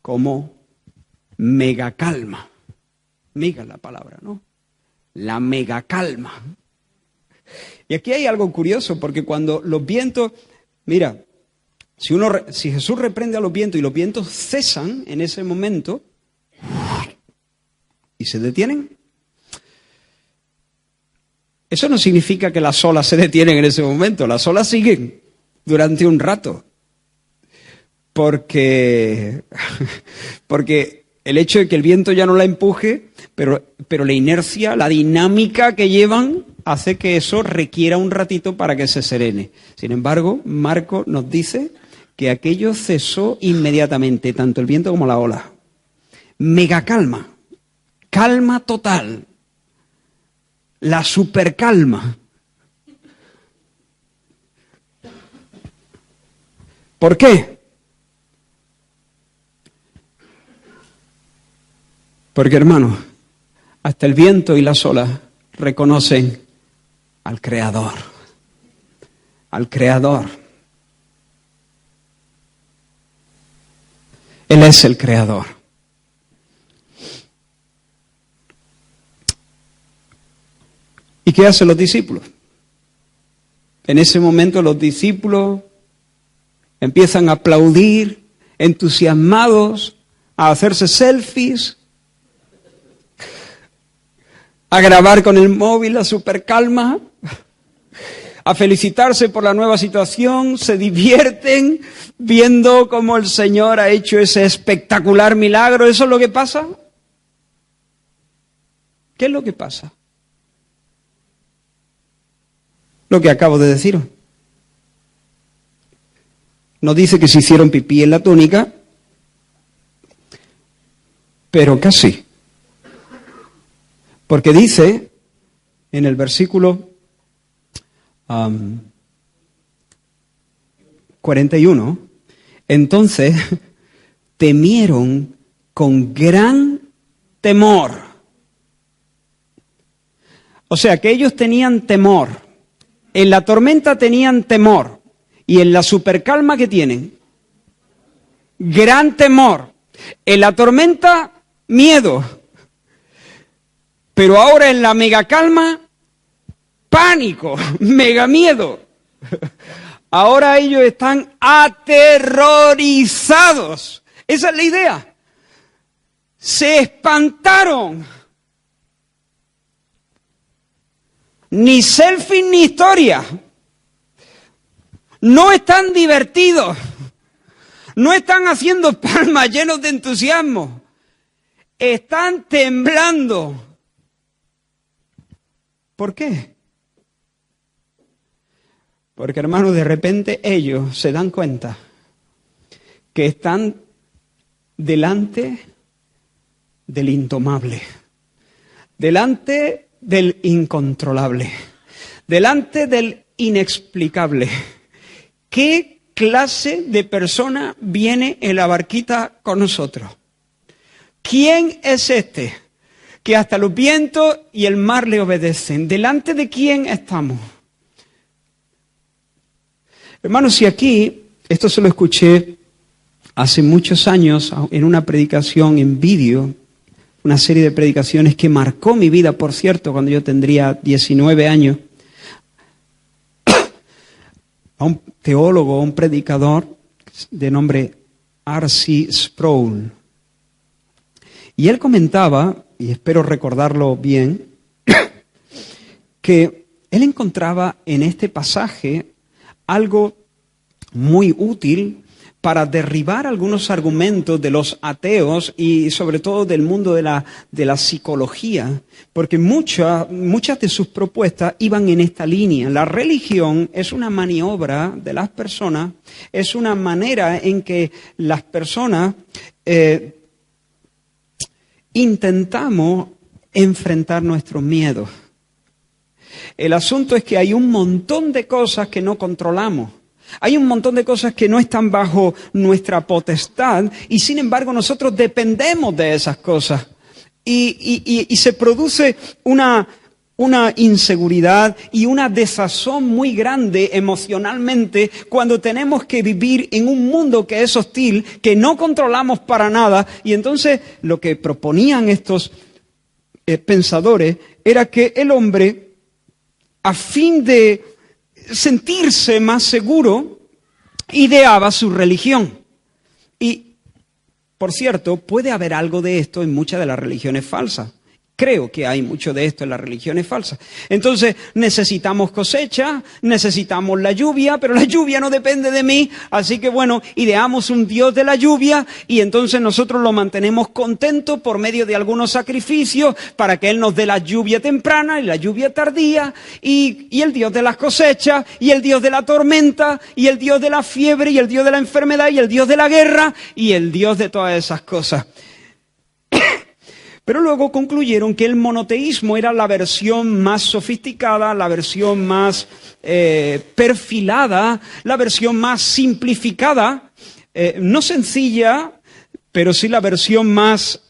[SPEAKER 1] como mega calma. Mega es la palabra, ¿no? La mega calma. Y aquí hay algo curioso, porque cuando los vientos, mira, si Jesús reprende a los vientos y los vientos cesan en ese momento y se detienen, eso no significa que las olas se detienen en ese momento, las olas siguen durante un rato, porque el hecho de que el viento ya no la empuje, pero la inercia, la dinámica que llevan, hace que eso requiera un ratito para que se serene. Sin embargo, Marcos nos dice que aquello cesó inmediatamente, tanto el viento como la ola. Mega calma, calma total, la supercalma. ¿Por qué? Porque, hermanos, hasta el viento y las olas reconocen al Creador. Al Creador. Él es el Creador. ¿Y qué hacen los discípulos? En ese momento los discípulos empiezan a aplaudir, entusiasmados, a hacerse selfies, a grabar con el móvil a super calma, a felicitarse por la nueva situación, se divierten viendo cómo el Señor ha hecho ese espectacular milagro. ¿Eso es lo que pasa? ¿Qué es lo que pasa? Lo que acabo de decir. No dice que se hicieron pipí en la túnica, pero casi. Porque dice en el versículo 41, entonces temieron con gran temor. O sea que ellos tenían temor. En la tormenta tenían temor. Y en la supercalma, ¿qué tienen? Gran temor. En la tormenta, miedo. Pero ahora en la mega calma, pánico, mega miedo. Ahora ellos están aterrorizados. Esa es la idea. Se espantaron. Ni selfie ni historia. No están divertidos. No están haciendo palmas llenos de entusiasmo. Están temblando. ¿Por qué? Porque, hermanos, de repente ellos se dan cuenta que están delante del indomable, delante del incontrolable, delante del inexplicable. ¿Qué clase de persona viene en la barquita con nosotros? ¿Quién es este que hasta los vientos y el mar le obedecen? ¿Delante de quién estamos? Hermanos, si aquí, esto se lo escuché hace muchos años en una predicación en vídeo, una serie de predicaciones que marcó mi vida, por cierto, cuando yo tendría 19 años, a un teólogo, un predicador de nombre R.C. Sproul. Y él comentaba, y espero recordarlo bien, que él encontraba en este pasaje algo muy útil para derribar algunos argumentos de los ateos y sobre todo del mundo de la psicología, porque muchas de sus propuestas iban en esta línea. La religión es una maniobra de las personas, es una manera en que las personas intentamos enfrentar nuestros miedos. El asunto es que hay un montón de cosas que no controlamos. Hay un montón de cosas que no están bajo nuestra potestad y sin embargo nosotros dependemos de esas cosas. Y se produce una inseguridad y una desazón muy grande emocionalmente cuando tenemos que vivir en un mundo que es hostil, que no controlamos para nada. Y entonces lo que proponían estos pensadores era que el hombre, a fin de sentirse más seguro, ideaba su religión. Y, por cierto, puede haber algo de esto en muchas de las religiones falsas. Creo que hay mucho de esto en las religiones falsas. Entonces, necesitamos cosecha, necesitamos la lluvia, pero la lluvia no depende de mí. Así que, bueno, ideamos un Dios de la lluvia y entonces nosotros lo mantenemos contento por medio de algunos sacrificios para que Él nos dé la lluvia temprana y la lluvia tardía y el Dios de las cosechas y el Dios de la tormenta y el Dios de la fiebre y el Dios de la enfermedad y el Dios de la guerra y el Dios de todas esas cosas. Pero luego concluyeron que el monoteísmo era la versión más sofisticada, la versión más perfilada, la versión más simplificada, no sencilla, pero sí la versión más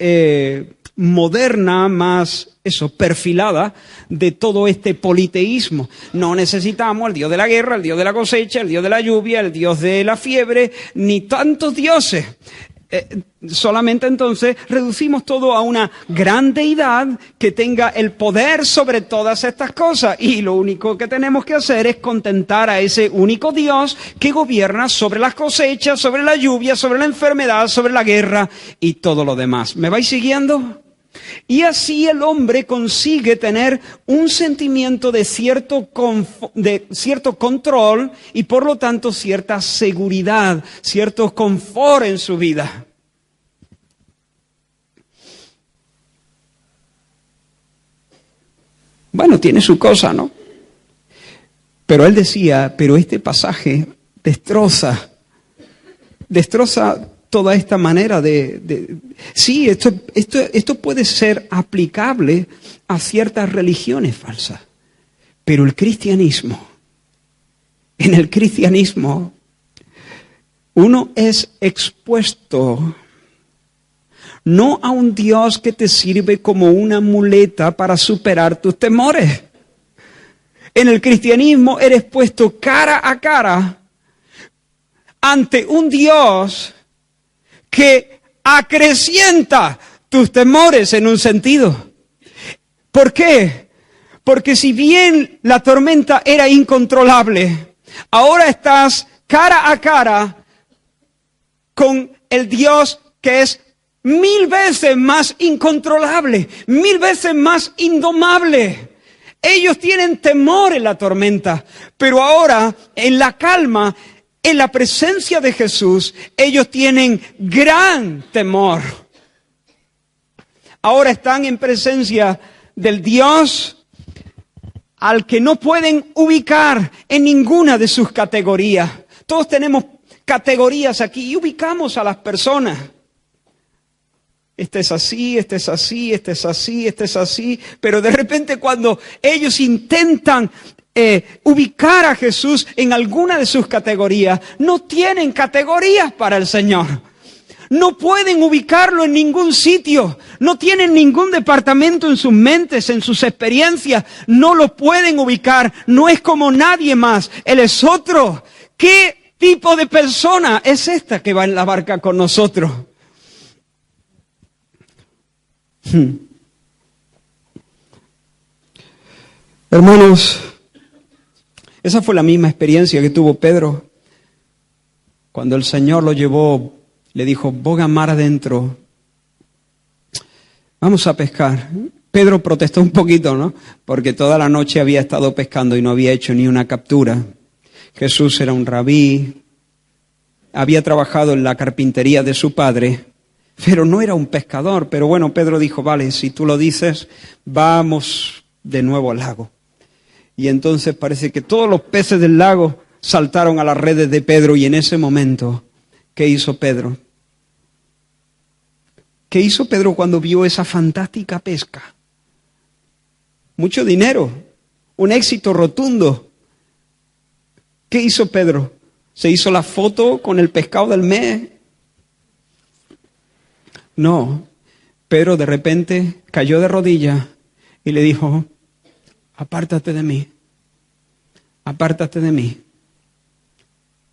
[SPEAKER 1] moderna, más perfilada de todo este politeísmo. No necesitamos el Dios de la guerra, el Dios de la cosecha, el Dios de la lluvia, el Dios de la fiebre, ni tantos dioses. Solamente entonces reducimos todo a una gran deidad que tenga el poder sobre todas estas cosas y lo único que tenemos que hacer es contentar a ese único Dios que gobierna sobre las cosechas, sobre la lluvia, sobre la enfermedad, sobre la guerra y todo lo demás. ¿Me vais siguiendo? Y así el hombre consigue tener un sentimiento de cierto control y por lo tanto cierta seguridad, cierto confort en su vida. Bueno, tiene su cosa, ¿no? Pero él decía, pero este pasaje destroza toda esta manera sí, esto puede ser aplicable a ciertas religiones falsas, pero en el cristianismo, uno es expuesto no a un Dios que te sirve como una muleta para superar tus temores. En el cristianismo eres puesto cara a cara ante un Dios que acrecienta tus temores en un sentido. ¿Por qué? Porque si bien la tormenta era incontrolable, ahora estás cara a cara con el Dios que es 1000 veces más incontrolable, 1000 veces más indomable. Ellos tienen temor en la tormenta, pero ahora en la calma, en la presencia de Jesús, ellos tienen gran temor. Ahora están en presencia del Dios al que no pueden ubicar en ninguna de sus categorías. Todos tenemos categorías aquí y ubicamos a las personas. Este es así, este es así, este es así, este es así. Pero de repente cuando ellos intentan ubicar a Jesús en alguna de sus categorías, no tienen categorías para el Señor. No pueden ubicarlo en ningún sitio. No tienen ningún departamento en sus mentes, en sus experiencias. No lo pueden ubicar. No es como nadie más. Él es otro. ¿Qué tipo de persona es esta que va en la barca con nosotros? Hermanos, esa fue la misma experiencia que tuvo Pedro cuando el Señor lo llevó, le dijo, boga mar adentro, vamos a pescar. Pedro protestó un poquito, ¿no? Porque toda la noche había estado pescando y no había hecho ni una captura. Jesús era un rabí, había trabajado en la carpintería de su padre, pero no era un pescador. Pero bueno, Pedro dijo, vale, si tú lo dices, vamos de nuevo al lago. Y entonces parece que todos los peces del lago saltaron a las redes de Pedro, y en ese momento, ¿qué hizo Pedro? ¿Qué hizo Pedro cuando vio esa fantástica pesca? Mucho dinero, un éxito rotundo. ¿Qué hizo Pedro? ¿Se hizo la foto con el pescado del mes? No, Pedro de repente cayó de rodillas y le dijo, apártate de mí,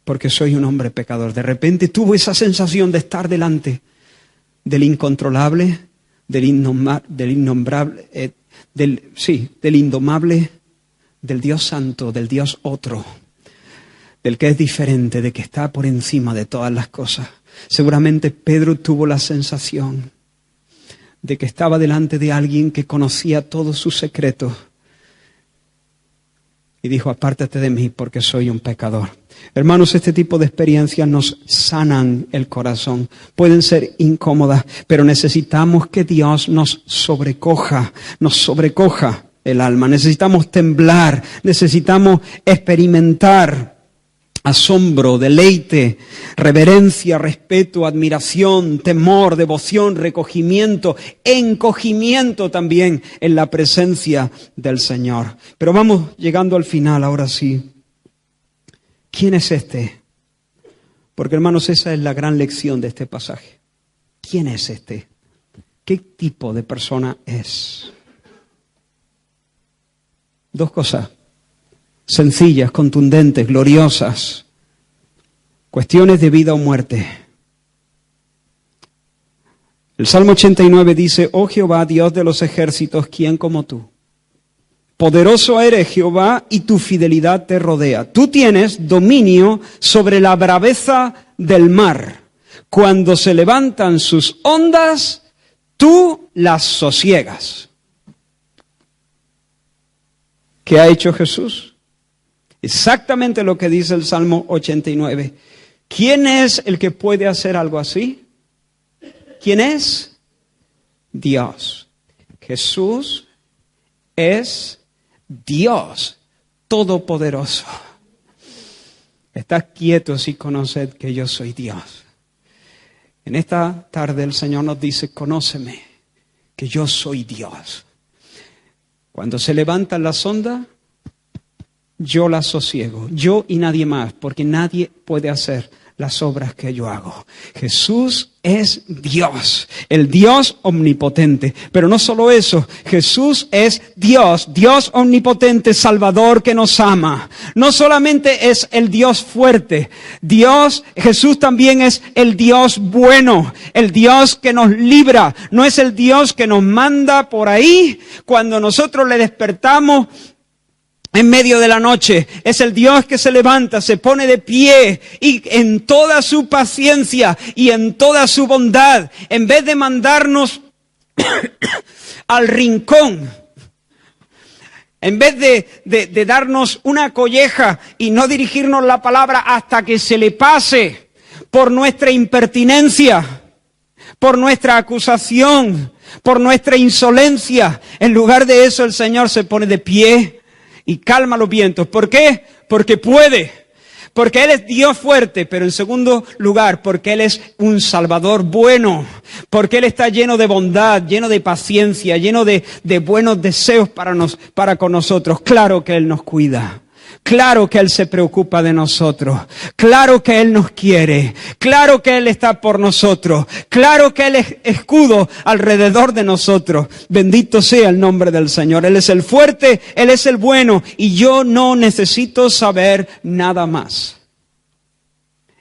[SPEAKER 1] porque soy un hombre pecador. De repente tuvo esa sensación de estar delante del incontrolable, del innombrable, del indomable, del Dios santo, del Dios otro, del que es diferente, de que está por encima de todas las cosas. Seguramente Pedro tuvo la sensación de que estaba delante de alguien que conocía todos sus secretos. Y dijo, apártate de mí porque soy un pecador. Hermanos, este tipo de experiencias nos sanan el corazón. Pueden ser incómodas, pero necesitamos que Dios nos sobrecoja el alma. Necesitamos temblar, necesitamos experimentar asombro, deleite, reverencia, respeto, admiración, temor, devoción, recogimiento, encogimiento también en la presencia del Señor. Pero vamos llegando al final, ahora sí. ¿Quién es este? Porque, hermanos, esa es la gran lección de este pasaje. ¿Quién es este? ¿Qué tipo de persona es? Dos cosas sencillas, contundentes, gloriosas, cuestiones de vida o muerte. El Salmo 89 dice, oh Jehová, Dios de los ejércitos, ¿quién como tú? Poderoso eres, Jehová, y tu fidelidad te rodea. Tú tienes dominio sobre la braveza del mar. Cuando se levantan sus ondas, tú las sosiegas. ¿Qué ha hecho Jesús? Exactamente lo que dice el Salmo 89. ¿Quién es el que puede hacer algo así? ¿Quién es? Dios. Jesús es Dios todopoderoso. Estad quietos y conoced que yo soy Dios. En esta tarde el Señor nos dice, conóceme, que yo soy Dios. Cuando se levantan las ondas, yo las sosiego, yo y nadie más, porque nadie puede hacer las obras que yo hago. Jesús es Dios, el Dios omnipotente. Pero no solo eso, Jesús es Dios, Dios omnipotente, Salvador que nos ama. No solamente es el Dios fuerte, Jesús también es el Dios bueno, el Dios que nos libra. No es el Dios que nos manda por ahí cuando nosotros le despertamos en medio de la noche. Es el Dios que se levanta, se pone de pie y en toda su paciencia y en toda su bondad, en vez de mandarnos al rincón, en vez de darnos una colleja y no dirigirnos la palabra hasta que se le pase por nuestra impertinencia, por nuestra acusación, por nuestra insolencia, en lugar de eso el Señor se pone de pie y calma los vientos. ¿Por qué? Porque puede. Porque Él es Dios fuerte, pero en segundo lugar, porque Él es un Salvador bueno. Porque Él está lleno de bondad, lleno de paciencia, lleno de buenos deseos para con nosotros. Claro que Él nos cuida. Claro que Él se preocupa de nosotros. Claro que Él nos quiere. Claro que Él está por nosotros. Claro que Él es escudo alrededor de nosotros. Bendito sea el nombre del Señor. Él es el fuerte, Él es el bueno. Y yo no necesito saber nada más.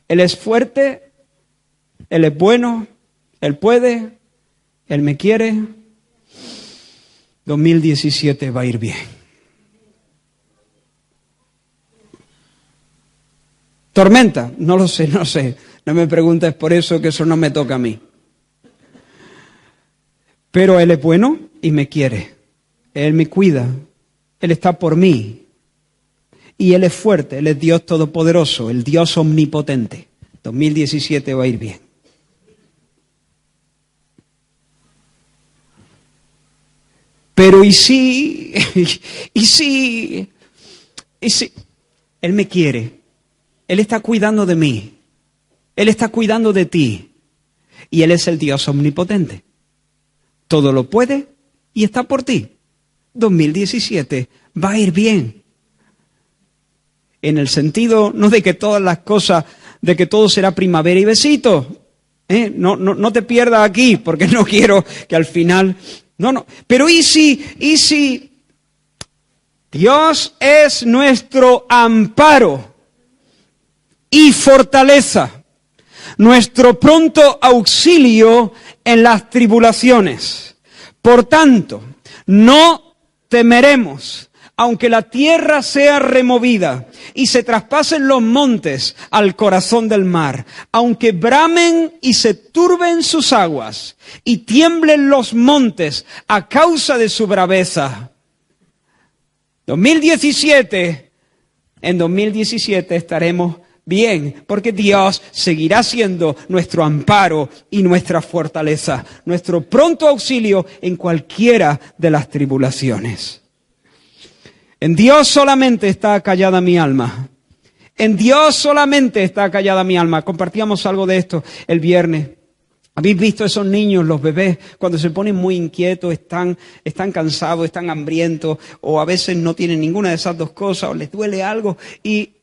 [SPEAKER 1] Él es fuerte, Él es bueno, Él puede, Él me quiere. 2017 va a ir bien. Tormenta, no lo sé, no me preguntes por eso, que eso no me toca a mí. Pero Él es bueno, y me quiere. Él me cuida. Él está por mí. Y Él es fuerte. Él es Dios todopoderoso, el Dios omnipotente. 2017 va a ir bien. Pero ¿y si? Él me quiere. Él está cuidando de mí. Él está cuidando de ti. Y Él es el Dios omnipotente. Todo lo puede y está por ti. 2017 va a ir bien. En el sentido, no de que todas las cosas, de que todo será primavera y besitos. No te pierdas aquí, porque no quiero que al final... No. Pero ¿y si Dios es nuestro amparo y fortaleza, nuestro pronto auxilio en las tribulaciones? Por tanto, no temeremos, aunque la tierra sea removida y se traspasen los montes al corazón del mar, aunque bramen y se turben sus aguas y tiemblen los montes a causa de su braveza. 2017, en 2017 estaremos bien, porque Dios seguirá siendo nuestro amparo y nuestra fortaleza, nuestro pronto auxilio en cualquiera de las tribulaciones. En Dios solamente está callada mi alma. En Dios solamente está callada mi alma. Compartíamos algo de esto el viernes. ¿Habéis visto esos niños, los bebés, cuando se ponen muy inquietos, están cansados, están hambrientos, o a veces no tienen ninguna de esas dos cosas, o les duele algo,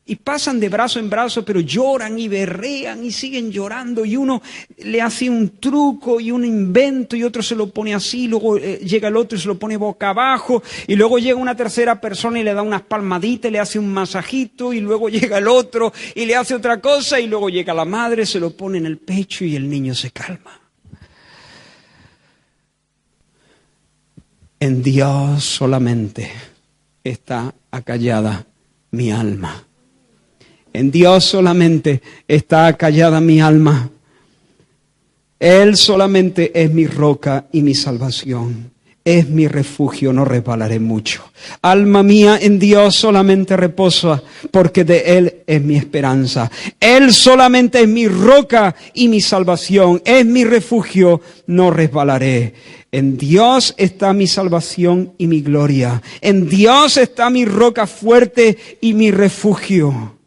[SPEAKER 1] y pasan de brazo en brazo, pero lloran y berrean y siguen llorando, y uno le hace un truco y un invento, y otro se lo pone así, luego llega el otro y se lo pone boca abajo, y luego llega una tercera persona y le da unas palmaditas, le hace un masajito, y luego llega el otro y le hace otra cosa, y luego llega la madre, se lo pone en el pecho y el niño se calma. En Dios solamente está acallada mi alma. En Dios solamente está acallada mi alma. Él solamente es mi roca y mi salvación. Es mi refugio, no resbalaré mucho. Alma mía, en Dios solamente reposa, porque de Él es mi esperanza. Él solamente es mi roca y mi salvación. Es mi refugio, no resbalaré. En Dios está mi salvación y mi gloria. En Dios está mi roca fuerte y mi refugio.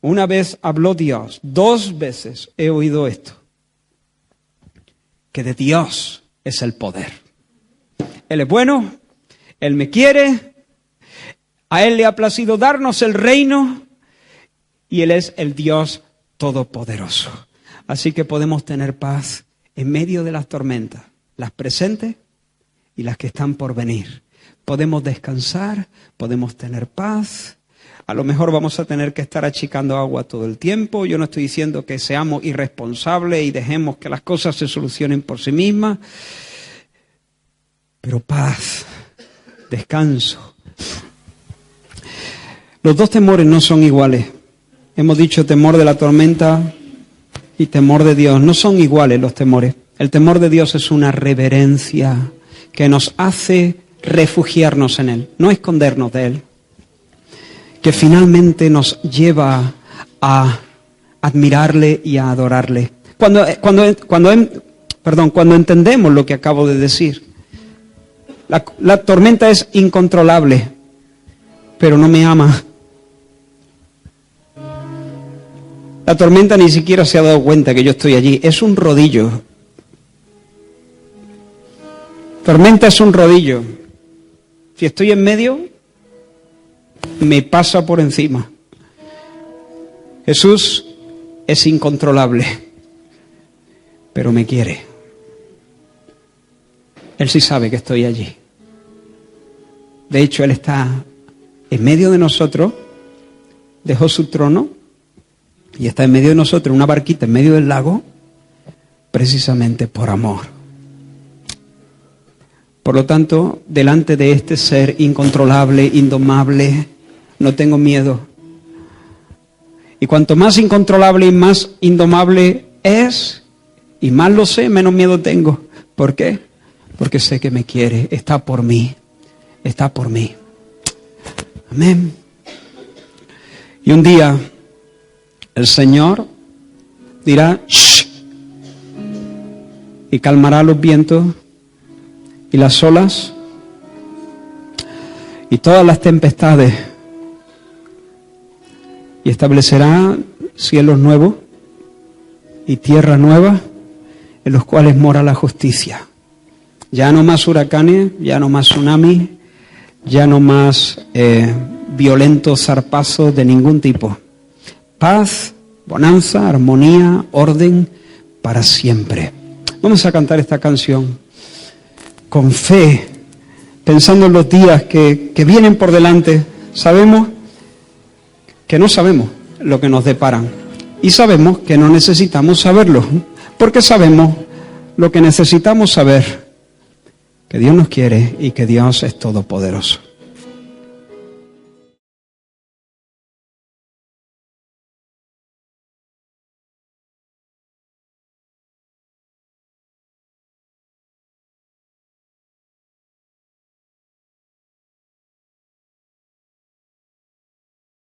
[SPEAKER 1] Una vez habló Dios, 2 veces he oído esto, que de Dios es el poder. Él es bueno, Él me quiere, a Él le ha placido darnos el reino y Él es el Dios todopoderoso. Así que podemos tener paz en medio de las tormentas, las presentes y las que están por venir. Podemos descansar, podemos tener paz. A lo mejor vamos a tener que estar achicando agua todo el tiempo. Yo no estoy diciendo que seamos irresponsables y dejemos que las cosas se solucionen por sí mismas. Pero paz, descanso. Los 2 temores no son iguales. Hemos dicho temor de la tormenta y temor de Dios. No son iguales los temores. El temor de Dios es una reverencia que nos hace refugiarnos en Él, no escondernos de Él, que finalmente nos lleva a admirarle y a adorarle. Cuando entendemos lo que acabo de decir, la tormenta es incontrolable, pero no me ama. La tormenta ni siquiera se ha dado cuenta que yo estoy allí. Es un rodillo. Tormenta es un rodillo. Si estoy en medio, me pasa por encima. Jesús es incontrolable, pero me quiere. Él sí sabe que estoy allí. De hecho, Él está en medio de nosotros, dejó su trono y está en medio de nosotros, en una barquita en medio del lago, precisamente por amor. Por lo tanto, delante de este ser incontrolable, indomable, no tengo miedo. Y cuanto más incontrolable y más indomable es, y más lo sé, menos miedo tengo. ¿Por qué? porque sé que me quiere, está por mí, está por mí. Amén. Y un día el Señor dirá, ¡shh!, y calmará los vientos y las olas y todas las tempestades, y establecerá cielos nuevos y tierra nueva en los cuales mora la justicia. Ya no más huracanes, ya no más tsunamis, ya no más violentos zarpazos de ningún tipo. Paz, bonanza, armonía, orden para siempre. Vamos a cantar esta canción con fe, pensando en los días que vienen por delante. Sabemos que no sabemos lo que nos deparan y sabemos que no necesitamos saberlo, porque sabemos lo que necesitamos saber, que Dios nos quiere y que Dios es todopoderoso.